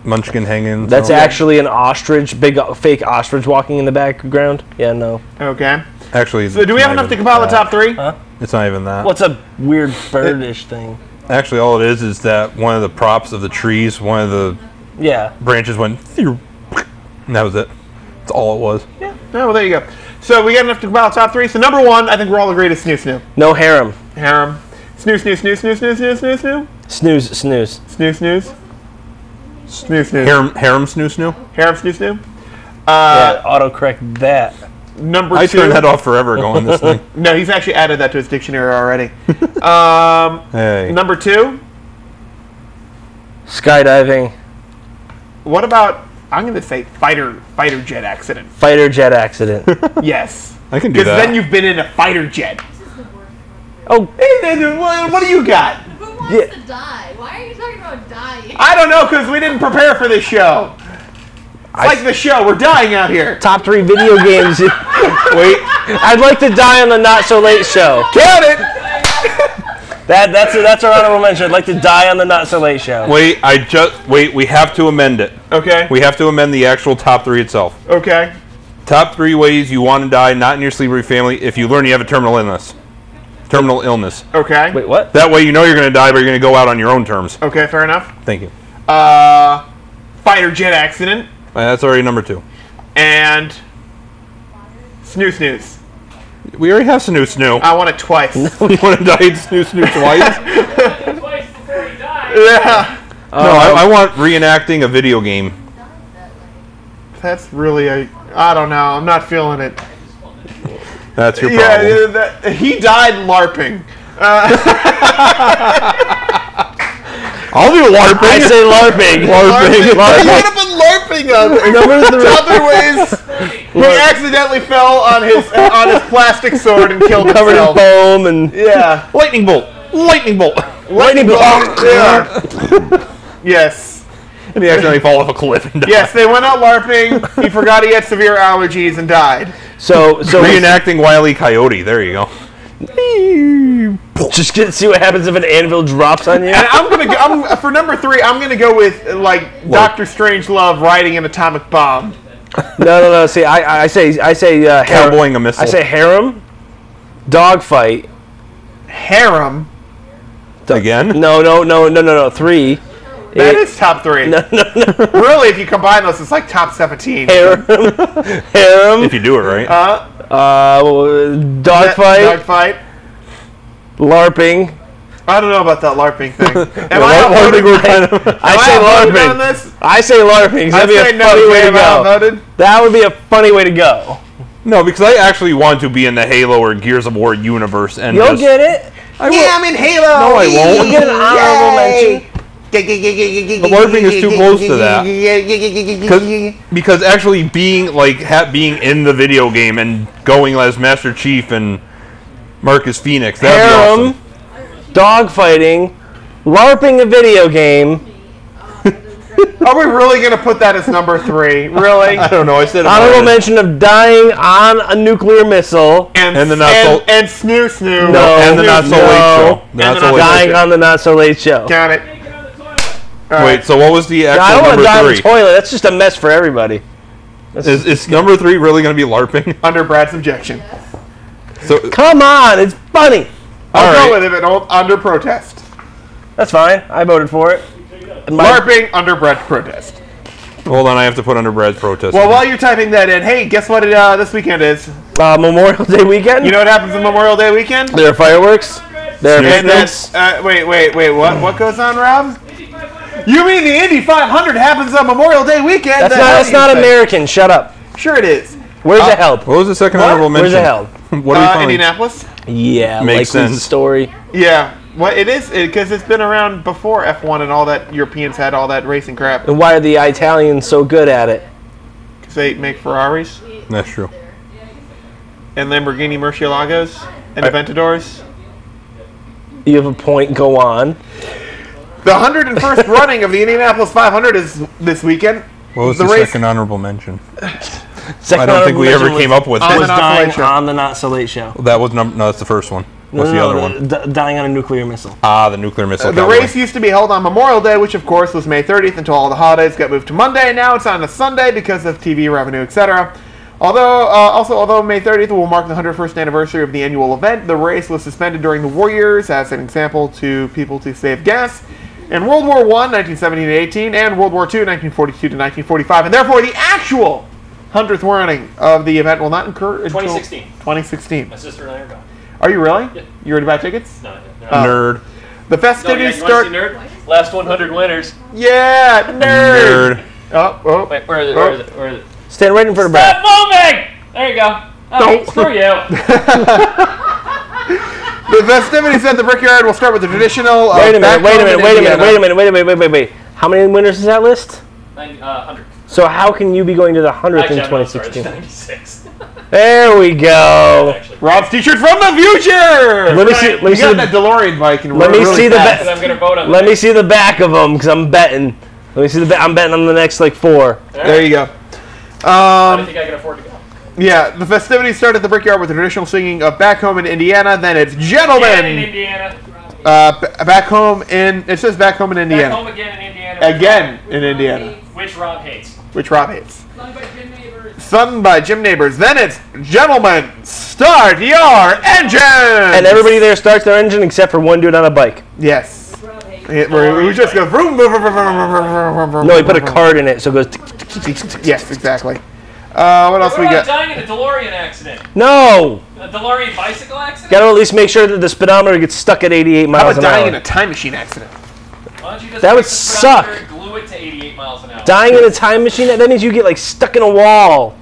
Munchkin hanging. That's actually an ostrich, big fake ostrich walking in the background. Yeah, no. Okay. Actually. So do we have enough to compile the top three? It's not even that. What's a weird birdish thing? Actually, all it is that one of the props of the trees, one of the Yeah. branches went, and that was it. That's all it was. Yeah. Oh, well, there you go. So we got enough to compile the top three. So number one, I think we're all agreed is Snoo Snoo. No harem. Harem. Snoo Snoo Snoo Snoo Snoo Snoo Snoo Snoo. Snooze, snooze. Snoo Snooze. Snoo Snoo. Harem snoo snoo. Harem Snoo Snoo. Yeah, autocorrect that. Number I two. turned that off forever going this thing. No, he's actually added that to his dictionary already. Hey. Number two. Skydiving. What about? I'm going to say fighter jet accident. Fighter jet accident. Yes. I can do Because that. then you've been in a fighter jet. Oh, Hey, then what do you got? Who wants Yeah. to die? Why are you talking about dying? I don't know because we didn't prepare for this show. It's like the show. We're dying out here. top 3 video games. Wait. I'd like to die on the Not So Late Show. Count it. That's our honorable mention. I'd like to die on the Not So Late Show. Wait. Wait. We have to amend it. Okay. We have to amend the actual top 3 itself. Okay. Top 3 ways you want to die, not in your sleep with your family, if you learn you have a terminal illness. Terminal illness. Okay. Wait, what? That way you know you're going to die, but you're going to go out on your own terms. Okay. Fair enough. Thank you. Fighter jet accident That's already number 2. and Snoo Snooze. We already have snoo snoo. I want it twice. You want to die in snoo snoo twice? Twice before he died. Yeah. No, I want reenacting a video game. That's really a. I don't know. I'm not feeling it. That's your problem. Yeah, he died LARPing. I'll do LARPing. I say LARPing. LARPing. LARPing. What about LARPing on other ways? He accidentally fell on his plastic sword and killed Covered in himself. foam and Yeah. Lightning bolt. Lightning bolt. lightning bolt. Yeah. Yes. And he accidentally fall off a cliff and die. Yes, they went out LARPing. He forgot he had severe allergies and died. So Reenacting Wile E. Coyote. There you go. just see what happens if an anvil drops on you. And for number 3, I'm gonna go with like Doctor Strangelove riding an atomic bomb. No. See, I say harem. Cowboying a missile. I say harem, dogfight. Harem. Again? No. 3. That is top 3. No. Really, if you combine those, it's like top 17. Harem. If you do it right. Dogfight, Dogfight. LARPing. I don't know about that LARPing thing. Am I think we're kind of. I say outvoted on LARPing. this? I say LARPing. 'Cause I that'd be say a no. funny way to Am I go. outvoted? That would be a funny way to go. No, because I actually want to be in the Halo or Gears of War universe, and You'll just, get it. I will. Yeah, I'm in Halo. No, I won't. You'll get an honorable mention. But LARPing is too close to that. Because actually being being in the video game and going as Master Chief and Marcus Phoenix, that'd be Harem, awesome. dogfighting, LARPing a video game. Are we really going to put that as number 3? Really? I don't know. I said Honorable mention of dying on a nuclear missile. And And the not so- and Snoo Snoo. No. and the Not So No. Late Show. And Not the So Not Late Dying Show. on the Not So Late Show. Count it. Take it on the toilet. All right. Wait, so what was the I actual don't want to number die in the 3? toilet. That's just a mess for everybody. Is number 3 really going to be LARPing? Under Brad's objection. So Come on, it's funny. I'll All go right. with it under protest. That's fine. I voted for it. And my- LARPing under Brad's protest. hold on, I have to put under Brad's protest. Well, while you're typing that in, hey, guess what this weekend is? Memorial Day weekend. You know what happens on Memorial Day weekend? there are fireworks. There are And picnics. that's, wait, what goes on, Rob? You mean the Indy 500 happens on Memorial Day weekend? That's The not. hell That's you not say? American. Shut up. Sure it is. Where's the help? What was the second What? honorable mention? Where's the help? What are we finding? Indianapolis? Yeah, Makes likely sense. story. Yeah. Well, it is, because it's been around before F1 and all that. Europeans had all that racing crap. And why are the Italians so good at it? Because they make Ferraris That's true. and Lamborghini Murcielagos and Aventadors. You have a point. Go on. The 101st running of the Indianapolis 500 is this weekend. What was The the, race- second honorable mention? Second I don't think we ever honorable came up with on it. Was the Not So dying Late Show. on the Not So Late Show. That was no, that's the first one. What's the other one? Dying on a nuclear missile. Ah, the nuclear missile. The cowboy. race used to be held on Memorial Day, which of course was May 30th until all the holidays got moved to Monday. Now it's on a Sunday because of TV revenue, etc. Although May 30th will mark the 101st anniversary of the annual event, the race was suspended during the war years as an example to people to save gas. In World War I, 1917 to 18, and World War II, 1942 to 1945, and therefore the actual 100th running of the event will not occur until 2016. 2016. My sister and I are going. Are you really? Yeah. You ready to buy tickets? No, Nerd. The No, yeah, festivities you want to start. see Nerd? Last 100 winners. Yeah, nerd. Nerd. Oh. Wait, where is it? Where is it? Where is it? Stand right in front of Brad. Stop moving! There you go. Oh, Don't. screw you. The festivities at the Brickyard will start with the traditional. Wait a back minute. home in Indiana. Wait. How many winners is that list? 100. So how can you be going to the 100th Actually, in I'm not sorry, 2016? it's 96. There we go. Actually. Rob's t-shirt from the future. Let me see. Let me You see. got The, that DeLorean bike and let me really see the fast. Because I'm going to vote on let that. me see the back of them because I'm betting. Let me see the. I'm betting on the next like 4. There you go. I don't think I can afford to go. Yeah, the festivities start at the Brickyard with the traditional singing of "Back Home in Indiana." Then it's Again in "Gentlemen." Indiana. Back home in. It says "Back Home in Back Indiana." home again in Indiana. Again in Indiana, Which Rob hates. which Rob hates. Sung by Jim Neighbors. Sung by Jim Neighbors. Then it's "Gentlemen, start your engine." And everybody there starts their engine except for one dude on a bike. Yes. We just go vroom, vroom, vroom, vroom, vroom, vroom, vroom, No, he put a vroom, card in it, so it goes. Tick, tick, tick, tick, tick, tick. Yes, exactly. What else What we about got? dying in a DeLorean accident? No, A DeLorean bicycle accident? got to at least make sure that the speedometer gets stuck at 88 How miles about an dying hour. in a time machine accident? Why don't you just That would take the speedometer suck. and glue it to 88 miles an hour? Dying in a time machine, that means you get like stuck in a wall.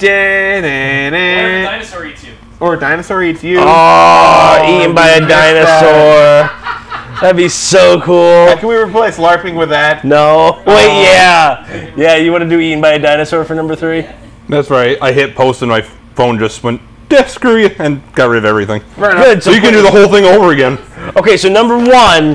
Or if a dinosaur eats you. Or a dinosaur eats you. Oh, eaten by a we missed that. dinosaur. That'd be so cool. Can we replace LARPing with that? No. Wait, yeah. Yeah, you want to do eaten by a dinosaur for number 3? That's right. I hit post and my phone just went, "Yeah, screw you," and got rid of everything. Fair enough. Good. So you can do the whole thing over again. Okay, so number 1.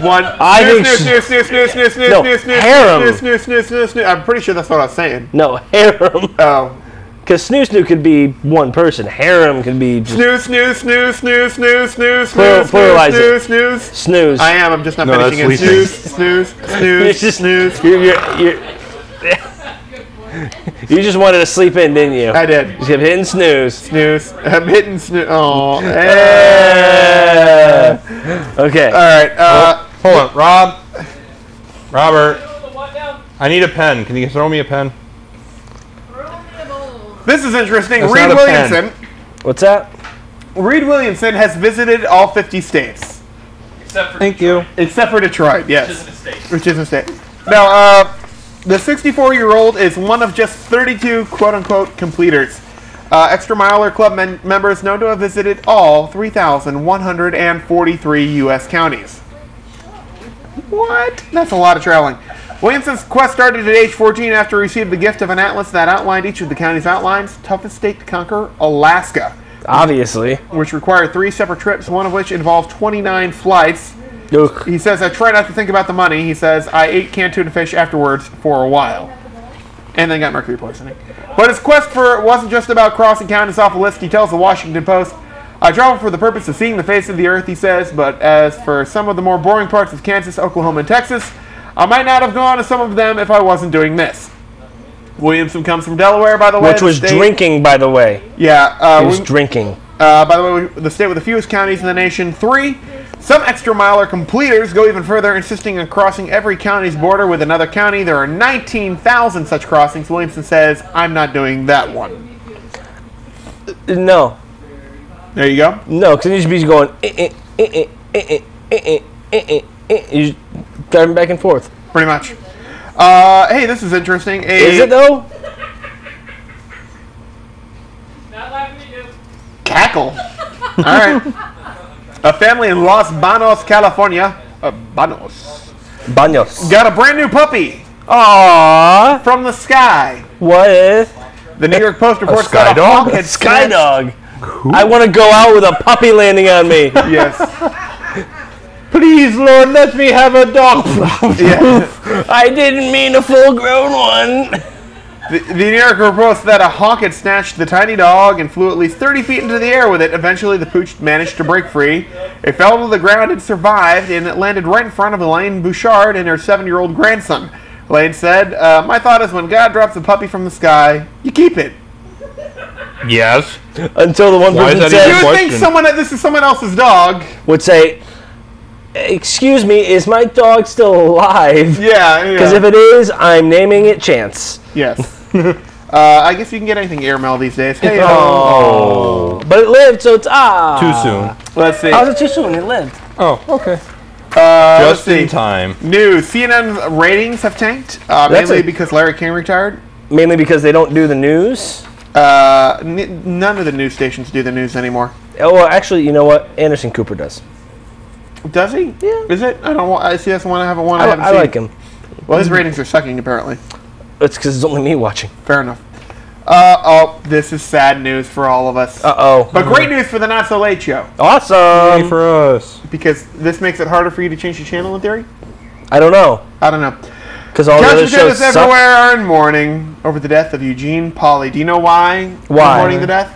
One. I Snoo, think. snoo, snoo, snoo, snoo, snoo, No, snoo, snoo, harem. snoo, snoo, snoo, snoo, snoo. I'm pretty sure that's what I was saying. No, harem. Oh. Because snoo could be one person. Harem could be just Snoo, snoo, snoo, snoo, snoo, snoo, Plural- snoo, pluralize snoo, it. snooze. snooze. I am. I'm just not No, finishing it. that's Snooze, sleeping. snooze, snooze, It's just- snooze. You're you just wanted to sleep in, didn't you? I did. Just kept hitting snooze. Snooze. I'm hitting snooze. Oh. Okay. All right. Hold on, Robert, Throw the what now? I need a pen. Can you throw me a pen? This is interesting. That's Reed not a pen. Williamson. What's that? Reed Williamson has visited all 50 states. Except for Thank you. Except for Detroit, yes. Which isn't a state. Which is a state. Now, the 64-year-old is one of just 32 quote-unquote completers. Extra Miler Club members known to have visited all 3,143 U.S. counties. What? That's a lot of traveling. Williamson's quest started at age 14 after he received the gift of an atlas that outlined each of the county's outlines. Toughest state to conquer, Alaska, Obviously. which required 3 separate trips, one of which involved 29 flights. Ugh. He says, I try not to think about the money. He says, I ate canned tuna fish afterwards for a while. And then got mercury poisoning. But his quest for wasn't just about crossing counties off a list. He tells the Washington Post, I travel for the purpose of seeing the face of the earth, he says, but as for some of the more boring parts of Kansas, Oklahoma, and Texas, I might not have gone to some of them if I wasn't doing this. Williamson comes from Delaware, by the way. Which was drinking, by the way. Yeah. He was drinking. By the way, the state with the fewest counties in the nation, 3. Some extra miler completers go even further, insisting on crossing every county's border with another county. There are 19,000 such crossings. Williamson says, I'm not doing that one. No. There you go. No, because you should be going, you're driving back and forth. Pretty much. Hey, this is interesting. Is it though? Not laughing at you. Cackle. All right. A family in Los Banos, California, Baños. got a brand new puppy Aww. from the sky. What if? The New York Post reports sky that a dog? hawk had Sky snatched- dog. I want to go out with a puppy landing on me. Yes. Please, Lord, let me have a dog. Yeah. I didn't mean a full-grown one. The New Yorker reports that a hawk had snatched the tiny dog and flew at least 30 feet into the air with it. Eventually, the pooch managed to break free. It fell to the ground and survived, and it landed right in front of Elaine Bouchard and her 7-year-old grandson. Elaine said, my thought is when God drops a puppy from the sky, you keep it. Yes. Until the one Why is person that even You said, would think question. this is someone else's dog. would say, excuse me, is my dog still alive? Yeah. Because if it is, I'm naming it Chance. Yes. I guess you can get anything airmail these days. Hey, Oh. But it lived, so it's Too soon. let's see. How's it too soon? It lived. Oh, okay. Let's Just see. in time. News. CNN's ratings have tanked, That's mainly a- because Larry King retired. Mainly because they don't do the news. None of the news stations do the news anymore. Oh, well, actually, you know what? Anderson Cooper does. Does he? Yeah. Is it? I don't want. I see. That's the one I haven't. One I haven't I seen. like him. Well, his ratings are sucking apparently. It's because it's only me watching. Fair enough. This is sad news for all of us. Uh-oh. But great news for the Not So Late Show, Awesome. Yay for us. because this makes it harder for you to change the channel in theory. I don't know. I don't know. Because all the other Couch shows potatoes suck. everywhere are in mourning over the death of Eugene Pauly. Do you know why? Why? They're mourning the death?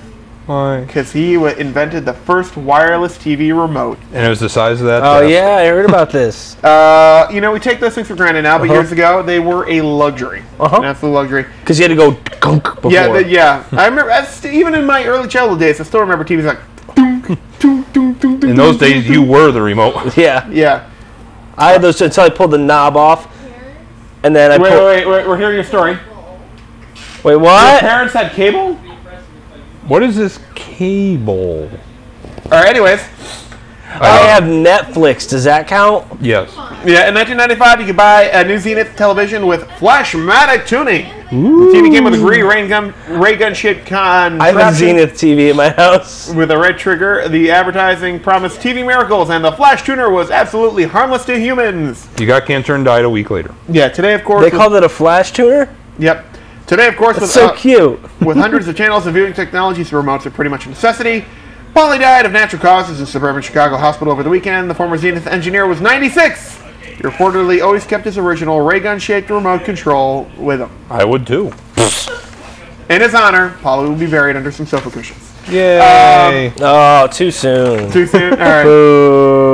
Why? Because he invented the first wireless TV remote. And it was the size of that. Oh, desk. yeah, I heard about this. We take those things for granted now, but years ago they were a luxury, an absolute luxury. Because you had to go gunk before. Yeah. I remember, even in my early childhood days, I still remember TVs like. Dunk, dunk, dunk, dunk, In those days, you were the remote. Yeah. Yeah. I had those until I pulled the knob off. And then I pulled... Wait. We're hearing your story. Wait, Your what? parents had cable? What is this cable? All right. Anyways, I have Netflix. Does that count? Yes. yeah. In 1995, you could buy a new Zenith television with Flashmatic tuning. The TV came with a green ray gun shaped contraption. I have a Zenith TV at my house. With a red trigger. The advertising promised TV miracles, and the Flash tuner was absolutely harmless to humans. You got cancer and died a week later. Yeah. Today, of course. They called it a flash tuner? Yep. Today, of course, That's so cute. with hundreds of channels and viewing technologies, the remotes are pretty much a necessity. Pauly died of natural causes in suburban Chicago hospital over the weekend. The former Zenith engineer was 96. He reportedly always kept his original ray gun-shaped remote control with him. I would too. In his honor, Pauly will be buried under some sofa cushions. Yay. Oh, too soon. Too soon? All right.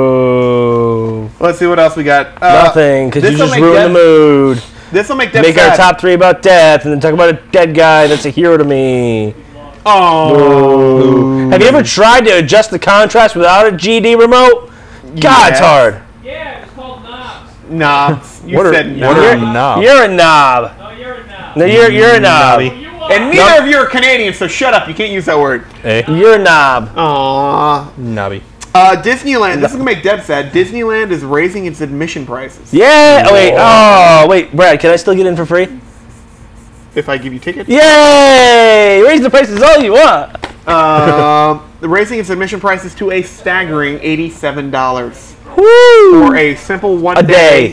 Boo. Let's see what else we got. Nothing, because you this'll just make ruined the mood. This will make Deb Make sad. our top 3 about death, and then talk about a dead guy that's a hero to me. Oh. Have you ever tried to adjust the contrast without a GD remote? God, it's Yes. hard. Yeah, it's called knobs. Nah. You What are- said what nah. are knobs? You're a knob. No, you're a knob. No, you're a knob. Knobby. You And neither of you are Canadian, so shut up. You can't use that word. Hey, You're a knob. Aww. Nobby. Disneyland. This is gonna make Deb sad. Disneyland is raising its admission prices. Yeah. Oh, wait, Brad, can I still get in for free? If I give you tickets. Yay! Raise the prices all you want. Raising its admission prices to a staggering $87 Woo! for a simple A day.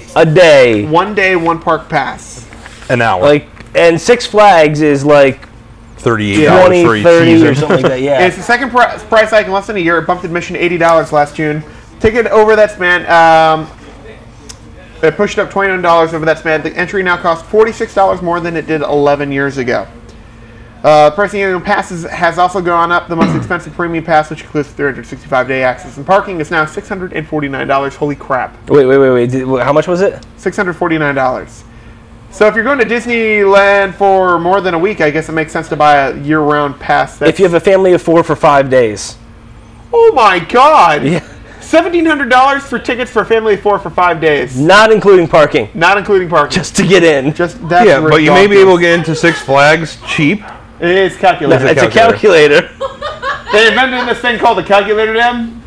1 day, 1 park pass. An hour. Like, and Six Flags is like $38 20, for each 30 season. or something like that. Yeah. It's the second price hike in less than a year. It bumped admission $80 last June. Ticket over that span. It pushed up $29 over that span. The entry now costs $46 more than it did 11 years ago. Pricing of passes has also gone up. The most expensive premium pass, which includes 365-day access and parking, is now $649. Holy crap. Wait. How much was it? $649. So if you're going to Disneyland for more than a week, I guess it makes sense to buy a year-round pass. If you have a family of 4 for 5 days. Oh my God! Yeah. $1,700 for tickets for a family of 4 for 5 days. Not including parking. Not including parking. Just to get in. Just that's Yeah, but you may be able to ridiculous. get into Six Flags cheap. It is calculated. It's a calculator. They invented this thing called the calculator, Dem.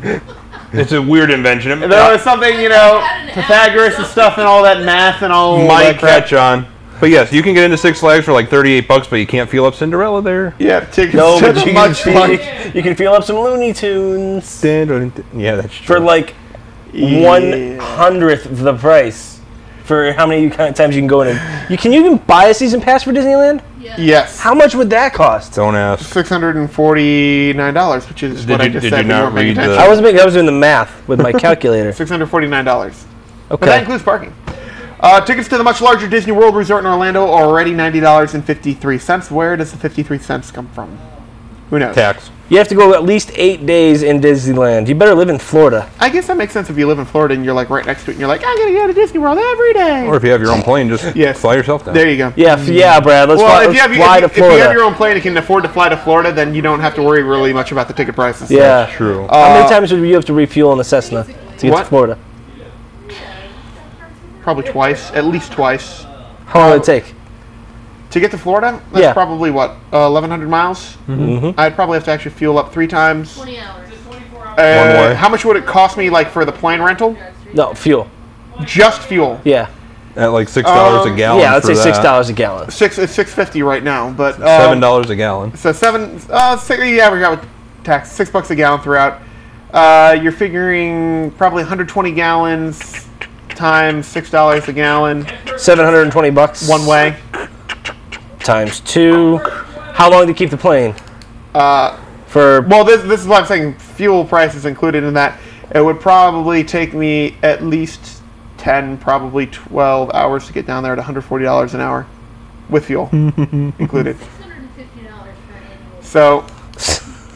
It's a weird invention. It There was something, you know, Pythagoras and stuff and all that math and all might that crap. catch on. But yes, you can get into Six Flags for like $38, but you can't feel up Cinderella there. Yeah, tickets No, to but you much fun. you can feel up some Looney Tunes Yeah, that's true. for like 1/100th the price for how many times you can go in. You can even buy a season pass for Disneyland? Yes. How much would that cost? Don't ask. $649, which is Did what I you- just did said. you when not weren't paying read the- attention. I was doing the math with my calculator. $649. But that Okay. includes parking. Tickets to the much larger Disney World Resort in Orlando are already $90.53. Where does the 53 cents come from? Who knows? Tax. You have to go at least 8 days in Disneyland. You better live in Florida. I guess that makes sense if you live in Florida and you're like right next to it and you're like, I'm going to go to Disney World every day. Or if you have your own plane, just Yes. fly yourself down. There you go. Yeah, yeah, Brad. Let's Well, fly, if you, have, let's fly if, to if you Florida. have your own plane and can afford to fly to Florida, then you don't have to worry really much about the ticket prices. Yeah. True. How many times would you have to refuel in the Cessna to get What? to Florida? Probably twice, at least twice. How long would it take? To get to Florida, that's Yeah. probably, what, 1,100 miles? Mm-hmm. I'd probably have to actually fuel up 3 times. 20 hours. One way. How much would it cost me, like, for the plane rental? No, fuel. Just fuel. Yeah. At like $6 a gallon. Yeah, let's for say that. $6 a gallon. It's $6.50 right now, but $7 a gallon. So yeah, we got with tax, $6 a gallon throughout. You're figuring probably 120 gallons times $6 a gallon $720 one way. times 2. How long to keep the plane? For Well, this is what I'm saying. Fuel price is included in that. It would probably take me at least 10, probably 12 hours to get down there at $140 an hour with fuel included. $650 for an annual.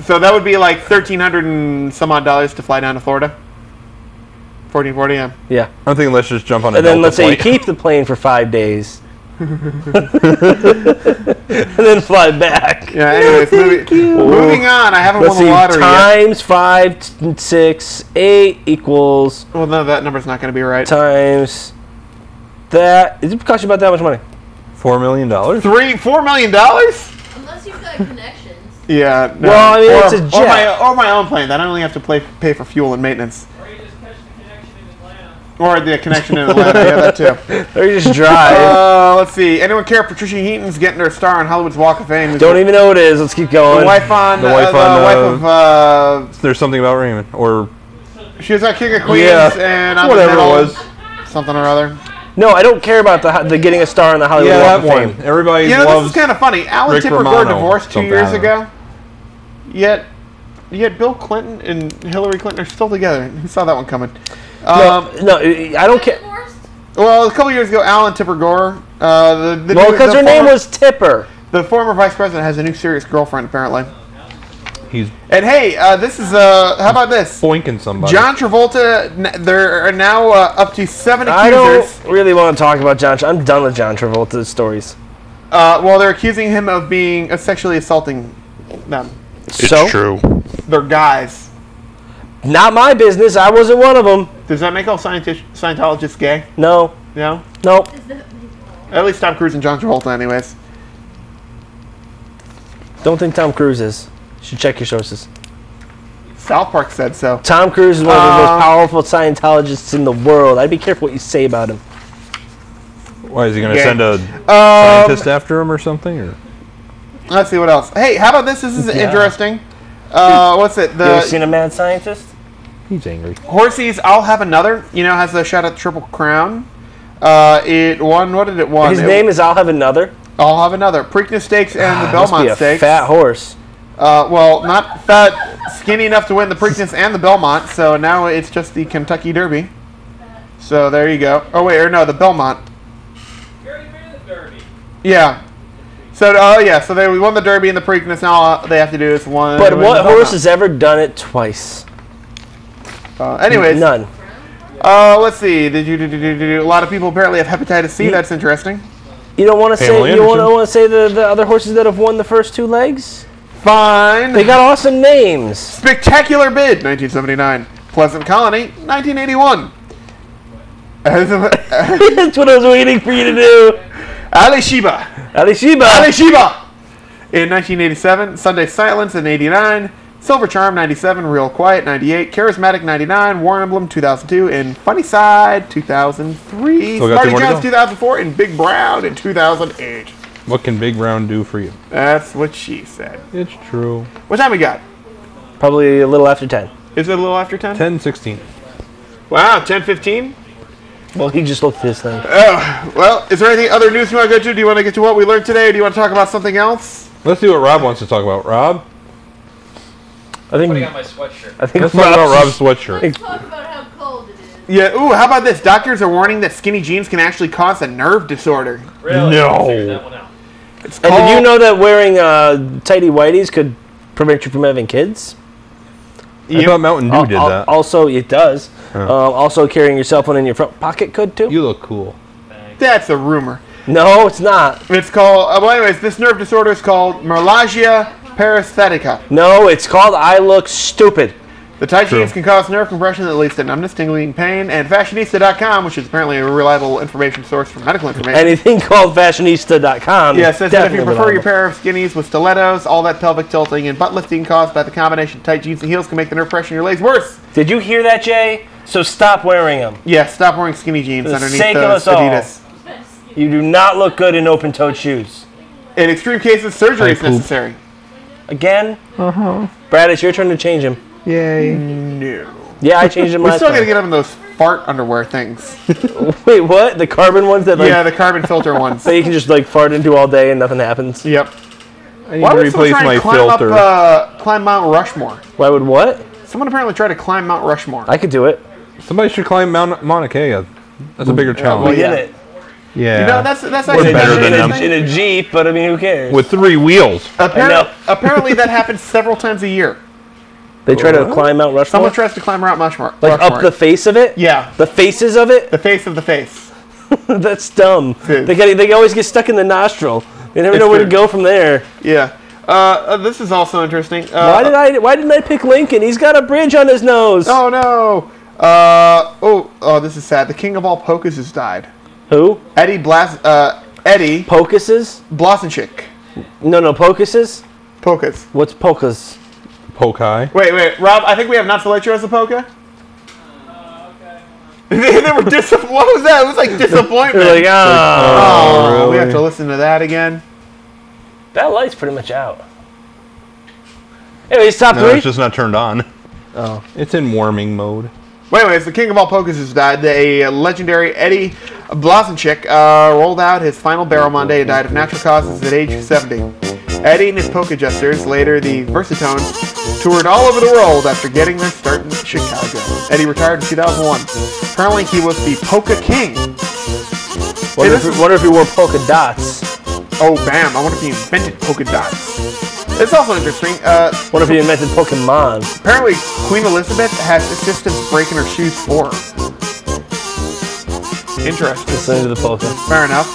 So that would be like $1,300 and some odd dollars to fly down to Florida. 1440, yeah. yeah. I'm thinking let's just jump on a And then Delta let's say you flight. keep the plane for 5 days. and then fly back. Yeah. Anyways, moving on. I haven't Let's won see. the lottery yet. Times 5, 6, 8 equals Well, no, that number's not going to be right. times that. Does it cost you about that much money? $4 million. $4 million? Unless you've got connections. Yeah. No. Well, I mean, or, it's a jet. Or my own plane. Then I only have to pay for fuel and maintenance. Or you just catch the connection in Atlanta. Or the connection in Atlanta. Yeah, that too. Or you just drive. Let's see. Anyone care? Patricia Heaton's getting her star on Hollywood's Walk of Fame. Don't even know what it is. Let's keep The going. wife on. The wife the on, wife of. There's something about Raymond. Or She was at King of Queens Yeah, and on whatever the it middle, was. something or other. No, I don't care about the getting a star on the Hollywood Yeah, Walk that of one. Fame. Everybody You know, loves. this is kind of funny. Alan Rick Tipper Romano, divorced 2 something, years I don't know. ago. Yet Bill Clinton and Hillary Clinton are still together. Who saw that one coming? No, I don't care. Divorced? Well, a couple years ago, Alan Tipper Gore. Well, because her name was Tipper. The former vice president has a new serious girlfriend, apparently. He's And hey, this is how about this? boinking somebody. John Travolta. There are now up to 7 I accusers. don't really want to talk about John. I'm done with John Travolta's stories. Well, they're accusing him of being sexually assaulting them. So true. They're guys. not my business. I wasn't one of them. Does that make all Scientologists gay? No, No. nope. Is that At least Tom Cruise and John Travolta, anyways. Don't think Tom Cruise is. You should check your sources. South Park said so. Tom Cruise is one of the most powerful Scientologists in the world. I'd be careful what you say about him. Why is he going to Yeah. send a scientist after him or something? Or Let's see what else. Hey, how about this? This is interesting. What's it? You ever seen a mad scientist? he's angry. Horsey's I'll Have Another, has the shout out Triple Crown. It won, what did it won? His name is I'll Have Another. I'll Have Another. Preakness Stakes and the Must be Belmont a Stakes. fat horse. Well, not fat, skinny enough to win the Preakness and the Belmont, so now it's just the Kentucky Derby. So there you go. Oh, wait, or no, the Belmont. You already ran the Derby. Yeah. So, so they won the Derby and the Preakness. Now all they have to do is one. But win what the horse Belmont. has ever done it twice? Anyways. None. Let's see. A lot of people apparently have hepatitis C. That's interesting. You don't want to say Pamela you Anderson. want to say the other horses that have won the first two legs? Fine. They got awesome names. Spectacular Bid, 1979. Pleasant Colony, 1981. That's what I was waiting for you to do. Ali Sheba. Ali Sheba. Ali Sheba. In 1987. Sunday Silence in 89. Silver Charm, 97. Real Quiet, 98. Charismatic, 99. War Emblem, 2002. And Funny Side, 2003. Still got Smarty two more to Jones, go. 2004. And Big Brown in 2008. What can Big Brown do for you? That's what she said. It's true. What time we got? Probably a little after 10. Is it a little after 10? 10:16. Wow, 10:15? Well, he just looked at this thing. Oh, well, is there anything other news you want to go to? Do you want to get to what we learned today, or do you want to talk about something else? Let's see what Rob wants to talk about. Rob? I think. Putting on my sweatshirt. I think Let's talk about Rob's sweatshirt. Let's talk about how cold it is. Yeah, ooh, how about this? Doctors are warning that skinny jeans can actually cause a nerve disorder. Really? No. Figure that one out. It's And did you know that wearing tighty whities could prevent you from having kids? I thought Mountain Dew did that. Also, it does. Also, carrying your cell phone in your front pocket could too. You look cool. That's a rumor. No, it's not. It's called, well, anyways, this nerve disorder is called myalgia paresthetica. No, it's called I Look Stupid. The tight True. jeans can cause nerve compression that leads to numbness, tingling, pain, and Fashionista.com, which is apparently a reliable information source for medical information. Anything called Fashionista.com. Yeah, it says that if you definitely prefer your reliable. pair of skinnies with stilettos, all that pelvic tilting and butt lifting caused by the combination of tight jeans and heels can make the nerve pressure in your legs worse. Did you hear that, Jay? So stop wearing them. Yeah, stop wearing skinny jeans For the underneath sake of those us all. Adidas. You do not look good in open-toed shoes. In extreme cases, surgery is I poop. necessary. Again? Brad, it's your turn to change him. Yay. No. Yeah, I changed him We last still gotta time. get them in those fart underwear things. Wait, what? The carbon ones that Yeah, the carbon filter ones. that you can just like fart into all day and nothing happens? Yep. I need Why to would someone replace try my and climb filter. climb Mount Rushmore? Why would what? Someone apparently tried to climb Mount Rushmore. I could do it. Somebody should climb Mount Mauna Kea. That's a bigger We challenge. yeah. did it. Yeah. that's In actually a, better than in, them. a, in a Jeep, but I mean, who cares? With 3 wheels. know. Apparently that happens several times a year. They try to climb Mount Rushmore? Someone tries to climb Mount Rushmore. Like up the face of it? Yeah. The faces of it? The face of the face. That's dumb. Dude. They always get stuck in the nostril. They never It's know where to true. go from there. Yeah. This is also interesting. Why didn't I pick Lincoln? He's got a bridge on his nose. Oh no. This is sad. The king of all polkas has died. Who? Eddie Pocuses? Blasenchik. No, Pocuses? Polkas. What's polkas? Pokai. Wait, Rob. I think we have not to let you as a polka. Okay. They were What was that? It was like disappointment. They're like, oh, we really? have to listen to that again. that light's pretty much out. Anyways, top No, three. it's just not turned on. Oh. It's in warming mode. Well, anyways, the king of all polkas has died. A legendary Eddie Blasenchik rolled out his final barrel Monday and died of natural causes at age 70. Eddie and his polka jesters, later the Versatones, toured all over the world after getting their start in Chicago. Eddie retired in 2001. Apparently, he was the polka king. Wonder if he wore polka dots. Oh, bam! I wonder if he invented polka dots. It's also interesting. Wonder if he invented Pokemon. Apparently, Queen Elizabeth has assistants breaking her shoes for her. Interesting. Listening to the polka. Fair enough.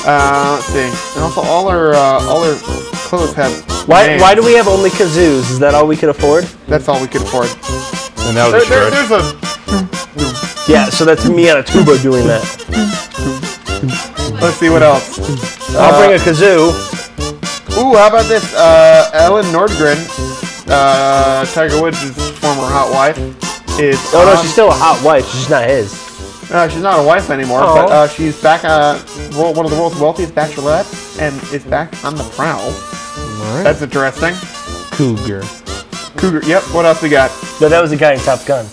Let's see. And also, all her clothes have. names. Why do we have only kazoos? Is that all we could afford? That's all we could afford. And that was a stretch. There's a. Yeah, so that's me on a tuba doing that. Let's see what else. I'll bring a kazoo. Ooh, how about this? Ellen Nordgren, Tiger Woods' former hot wife, is. Oh no, she's still a hot wife. She's just not his. She's not a wife anymore, Oh. but she's back. One of the world's wealthiest bachelorettes, and is back on the prowl. All right. That's interesting. Cougar. Cougar. Yep. What else we got? No, that was the guy in Top Gun.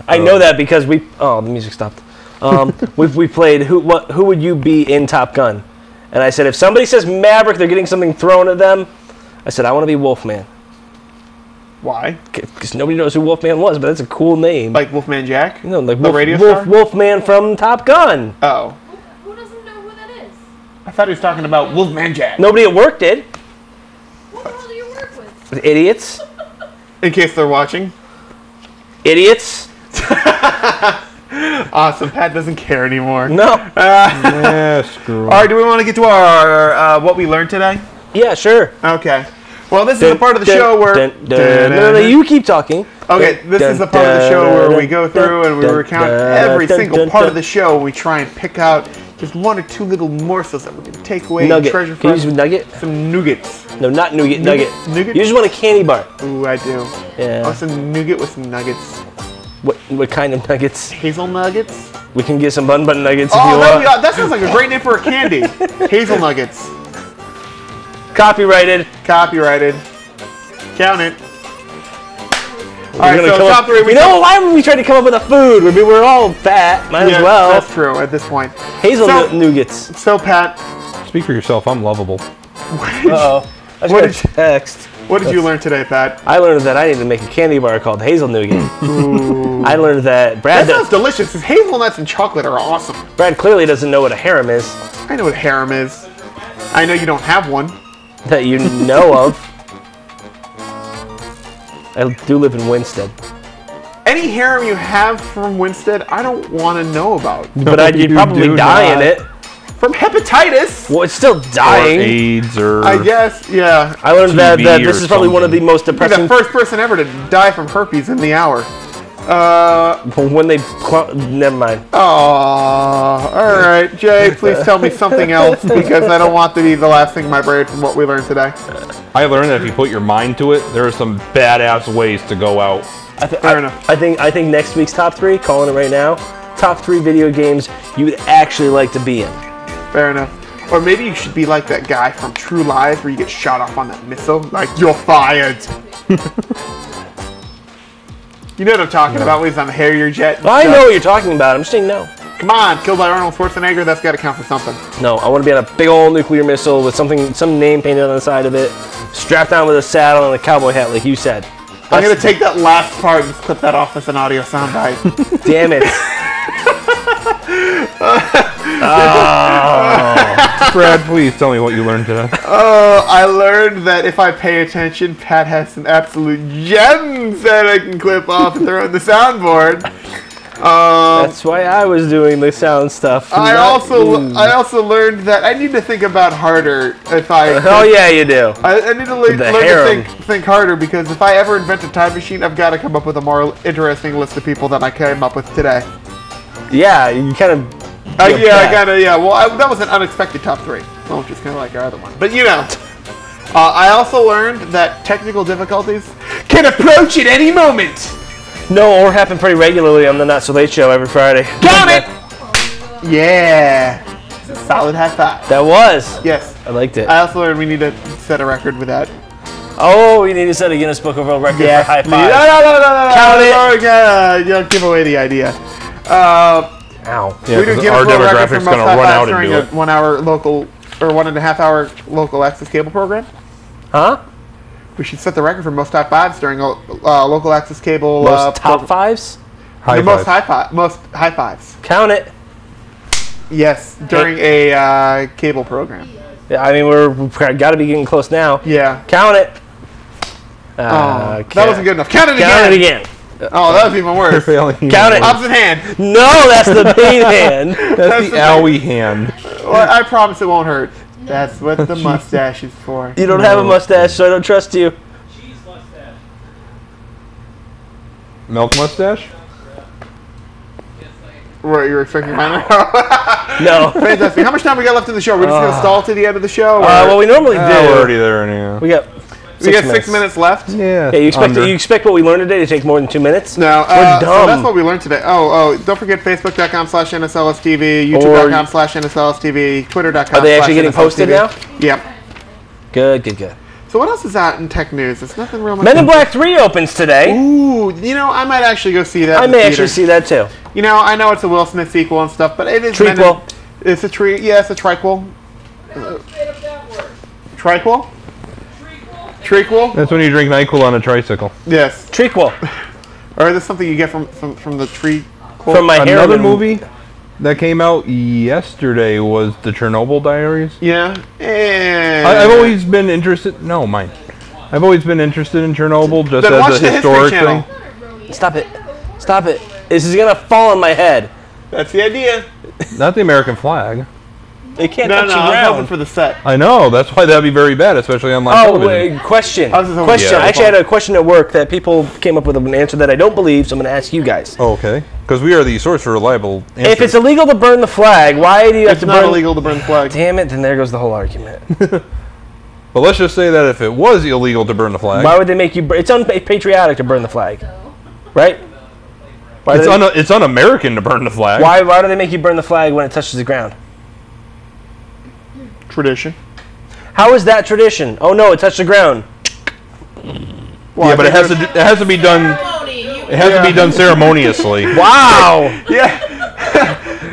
I know that because we. Oh, the music stopped. We played who would you be in Top Gun? And I said if somebody says Maverick, they're getting something thrown at them. I said I want to be Wolfman Why? because nobody knows who Wolfman was, but that's a cool name. Like Wolfman Jack? You know, like the radio star? Wolfman from Top Gun. Oh, Who doesn't know who that is? I thought he was talking about Wolfman Jack. Nobody at work did. What the hell do you work with? Idiots. In case they're watching. Idiots. Awesome. Pat doesn't care anymore. No. Yeah, screw All right. Do we want to get to our what we learned today? Yeah, sure. Okay. Well, this is the part of the show where. No, you keep talking. Okay, this is the part of the show where we go through and we recount every single part of the show. We try and pick out just one or two little morsels that we're going to take away and Nugget. treasure Can for you use nugget? some nougats. No, not nougat. Nugget. Nougat? You just want a candy bar. Ooh, I do. Yeah. Oh, some nougat with some nuggets. What kind of nuggets? Hazel nuggets? We can get some bun nuggets if Oh, you want. that sounds like a great name for a candy. Hazel nuggets. Copyrighted. Copyrighted. Count it. All We're right, gonna so come top up- three. You know, why would we try to come up with a food? I mean, we're all fat. Might Yeah, as well. that's true at this point. Hazelnut So- nougats. So, Pat, Speak for yourself. I'm lovable. Uh-oh. I What just got a text. what did you learn today, Pat? I learned that I need to make a candy bar called Hazel Nougat. I learned that That sounds delicious. 'Cause hazelnuts and chocolate are awesome. Brad clearly doesn't know what a harem is I know what harem is. I know you don't have one. that you know of. I do live in Winstead. Any harem you have from Winstead, I don't want to know about. But you'd you probably do die in not. it. From hepatitis, Well, it's still Or dying. AIDS or I guess. Yeah. I learned that TB this or is probably one of the something. most You're the depressing. first person ever to die from herpes in the hour. When they. Never mind. All right, Jay, please tell me something else because I don't want to be the last thing in my brain from what we learned today. I learned that if you put your mind to it, there are some badass ways to go out. Fair enough. I think next week's top three, calling it right now, top three video games you would actually like to be in. Fair enough. Or maybe you should be like that guy from True Lies where you get shot off on that missile. Like, you're fired. You know what I'm talking about when he's on the Harrier jet. and I stuff. know what you're talking about. I'm just saying no. Come on, killed by Arnold Schwarzenegger. That's got to count for something. No, I want to be on a big old nuclear missile with some name painted on the side of it, strapped on with a saddle and a cowboy hat, like you said. I'm going to take that last part and just clip that off as an audio soundbite. Damn it. Brad, please tell me what you learned today. I learned that if I pay attention, Pat has some absolute gems that I can clip off and throw on the soundboard. That's why I was doing the sound stuff. I not you. also learned that I need to think about harder if I. Oh yeah, you do. I need to learn harem. to think harder because if I ever invent a time machine, I've got to come up with a more interesting list of people than I came up with today. Yeah, you kind of. Well, that was an unexpected top three. Well, which is kind of like our other one. But you know, I also learned that technical difficulties can approach at any moment. No, or happen pretty regularly on the Not So Late Show every Friday. Count it! Yeah. It's a solid high five. That was. Yes. I liked it. I also learned we need to set a record with that. Oh, we need to set a Guinness Book of World Record for high five. No. Count it. You'll give away the idea. Ow. Yeah, We do 'cause Guinness our World Record for demographic's most going to high run fives out and during do a it. 1 hour local or 1.5 hour local access cable program. Huh? We should set the record for most high fives during a local access cable. Most top fives? High Most five. most high fives. Count it. Yes, during a cable program. Yeah, I mean, we've got to be getting close now. Yeah. Count it. That wasn't good enough. Count it again. Count it again. Oh, that was even You're worse. failing. Count it. Opposite hand. No, that's the pain hand. That's the owie hand. Well, I promise it won't hurt. That's what the mustache is for. You don't have a mustache, so I don't trust you. Cheese mustache. Milk mustache? What, you're expecting mine? No. Fantastic. How much time we got left in the show? We're just going to stall to the end of the show? Well, we normally do. We're already there anyhow. We got we got 6 minutes left? Yeah. Yeah, you expect what we learned today to take more than 2 minutes? No. We're dumb. So that's what we learned today. Oh, don't forget Facebook.com/NSLSTV, YouTube.com/NSLSTV, Twitter.com. Are they actually getting posted now? Yep. Good. So what else is out in tech news? It's nothing real much. Men in Black 3 opens today. Ooh, I might actually go see that. I in the may theater. actually see that too. I know it's a Will Smith sequel and stuff, but it is Trequel. It's a tree. Yeah, it's a triquel. Made up that word. Triquel. Trequel? Trequel. That's when you drink NyQuil on a tricycle. Yes. Trequel. Or is this something you get from the tree? From my Another heroin. movie that came out yesterday was the Chernobyl Diaries. Yeah. I've always been interested. No, mine. I've always been interested in Chernobyl just Then watch as a the History historic Channel. thing. Stop it. This is gonna fall on my head. That's the idea. Not the American flag. It can't No, touch the I was ground. hoping for the set. I know. That's why that'd be very bad, especially on live Oh, television. wait, question. I was just hoping- Question. Yeah, I actually had a question at work that people came up with an answer that I don't believe, so I'm going to ask you guys. Oh, okay. Because we are the source for reliable answers. If it's illegal to burn the flag, why do you have It's to not burn? illegal to burn the flag. Damn it! Then there goes the whole argument. But let's just say that if it was illegal to burn the flag, Why would they make you? It's unpatriotic to burn the flag, right? Why? it's un-American to burn the flag. Why do they make you burn the flag when it touches the ground? Tradition. How is that tradition? Oh no, it touched the ground. Well, Yeah, but I it has think to be done. It has to be done ceremoniously. Wow. Yeah.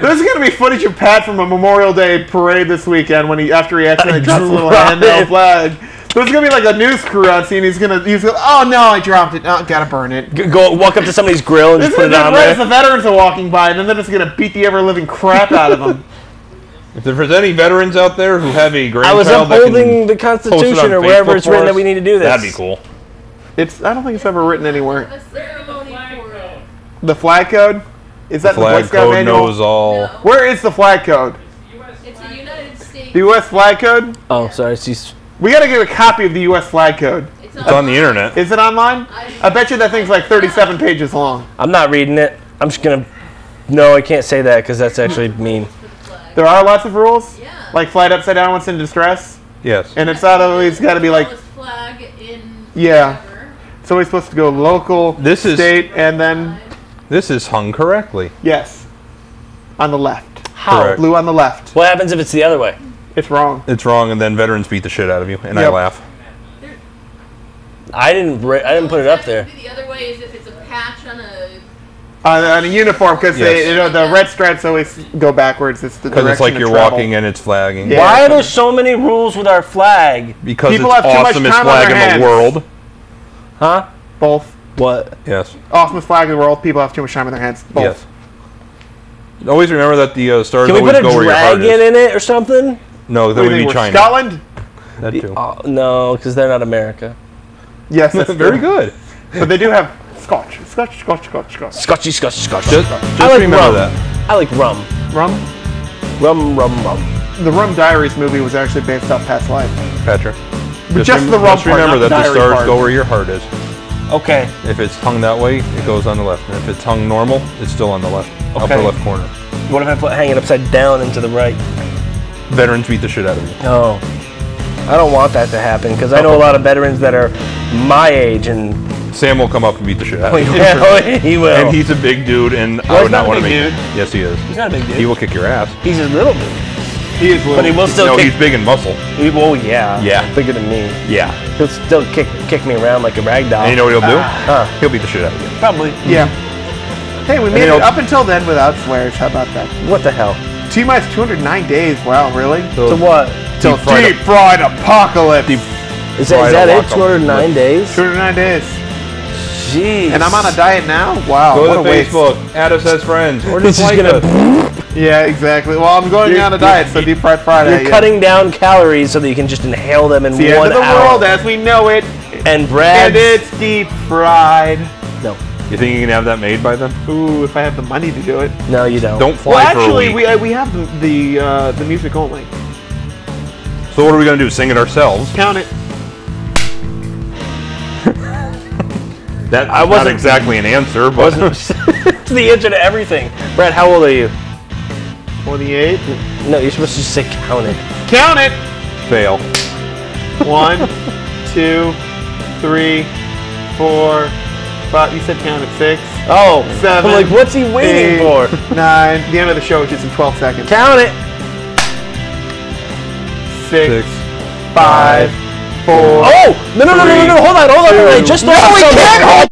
There's gonna be footage of Pat from a Memorial Day parade this weekend when after he accidentally drops a little handheld flag. There's gonna be like a news crew on scene. He's gonna oh no, I dropped it. Oh, gotta burn it. Go walk up to somebody's grill and just put it on Right as the there. veterans are walking by, and then they're just gonna beat the ever living crap out of them. If there's any veterans out there who have a I grandchild was that upholding the can post it Constitution on or wherever Facebook it's written for that us, we need to do this. That'd be cool. I don't think it's ever written anywhere. A ceremony for it. The flag code? Is that the Boy Flag Scout code manual? knows all. No. Where is the flag code? It's a United States. The U.S. flag code? Oh, sorry. She's We gotta get a copy of the U.S. flag code. It's It's on the internet. Is it online? I bet you that thing's like 37 pages long. I'm not reading it. I'm just gonna. No, I can't say that because that's actually mean. There are lots of rules? Yeah. Like flight upside down once in distress? Yes. And it's not always gotta be like, Tallest flag in Yeah. whatever. it's always supposed to go local, This is- state, and then, This is hung correctly. yes, on the left. How? Correct. Blue on the left. What happens if it's the other way? It's wrong. It's wrong, and then veterans beat the shit out of you, and I Yep. laugh. I didn't put it up there. The other way is if it's a patch on a. On a uniform, because Yes. the red stripes always go backwards. It's the Because direction it's like of you're travel. walking and it's flagging. Yeah. Why are there so many rules with our flag? Because People it's have too much awesomest time on flag their in hands. the world. Huh? Both. What? Yes. Awesomest flag in the world. People have too much time in their hands. Both. Yes. Always remember that the stars Can we always put a go where your heart dragon is. in it or something? No, What that do would you be think, we're China. Scotland? That too. Oh, no, because they're not America. Yes, that's Very true. good. But they do have Scotch. Scotch. Scotchy. Just I like remember rum. that. I like rum. Rum? Rum. The Rum Diaries movie was actually based off Pat's life. Patrick. Just the rum Just part, remember not the that the diary stars part. go where your heart is. Okay. If it's hung that way, it goes on the left. And if it's hung normal, it's still on the left. Upper Okay. left corner. What if I hang it upside down and to the right? Veterans beat the shit out of you. No. I don't want that to happen because I know a lot of veterans that are my age and Sam will come up and beat the shit out of you. he will. And he's a big dude, and I he's would not not a want to big make. dude. Yes, he is. He's not a big dude. He will kick your ass. He's a little dude. He is little. But he will still No, kick. he's big in muscle. Oh yeah. Yeah. Bigger than me. Yeah. He'll still kick me around like a rag doll. And you know what he'll do? Huh. He'll beat the shit out of you. Probably. Yeah. Hey, we made you it know- up until then without swears. How about that? What the hell? T-minus 209 days. Wow, really? To what? Till fried deep fried apocalypse. Is Fried that it? guacamole. 209 days? 209 days. Jeez. And I'm on a diet now? Wow, Go what to a waste. Facebook, add us as friends, or This just is like gonna- us. Yeah, exactly. Well, I'm going on a diet, so deep fried Friday. You're yeah. cutting down calories so that you can just inhale them in the end 1 of the hour. world as we know it, And Brad. and it's deep fried. No. You think you can have that made by then? Ooh, if I have the money to do it. No, you don't. Don't fly Well, for a actually, week. we have the music only. So what are we gonna do? Sing it ourselves? Count it. That I not wasn't- exactly an answer, but It's the answer to everything. Brad, how old are you? 48. No, you're supposed to just say count it. Count it! Fail. 1, 2, 3, 4, 5. You said count it. 6, Oh, 7. I'm like, what's he waiting 8, for? 9. The end of the show is just in 12 seconds. Count it. 6, 5, 4. Oh, no, hold on. I just thought of something.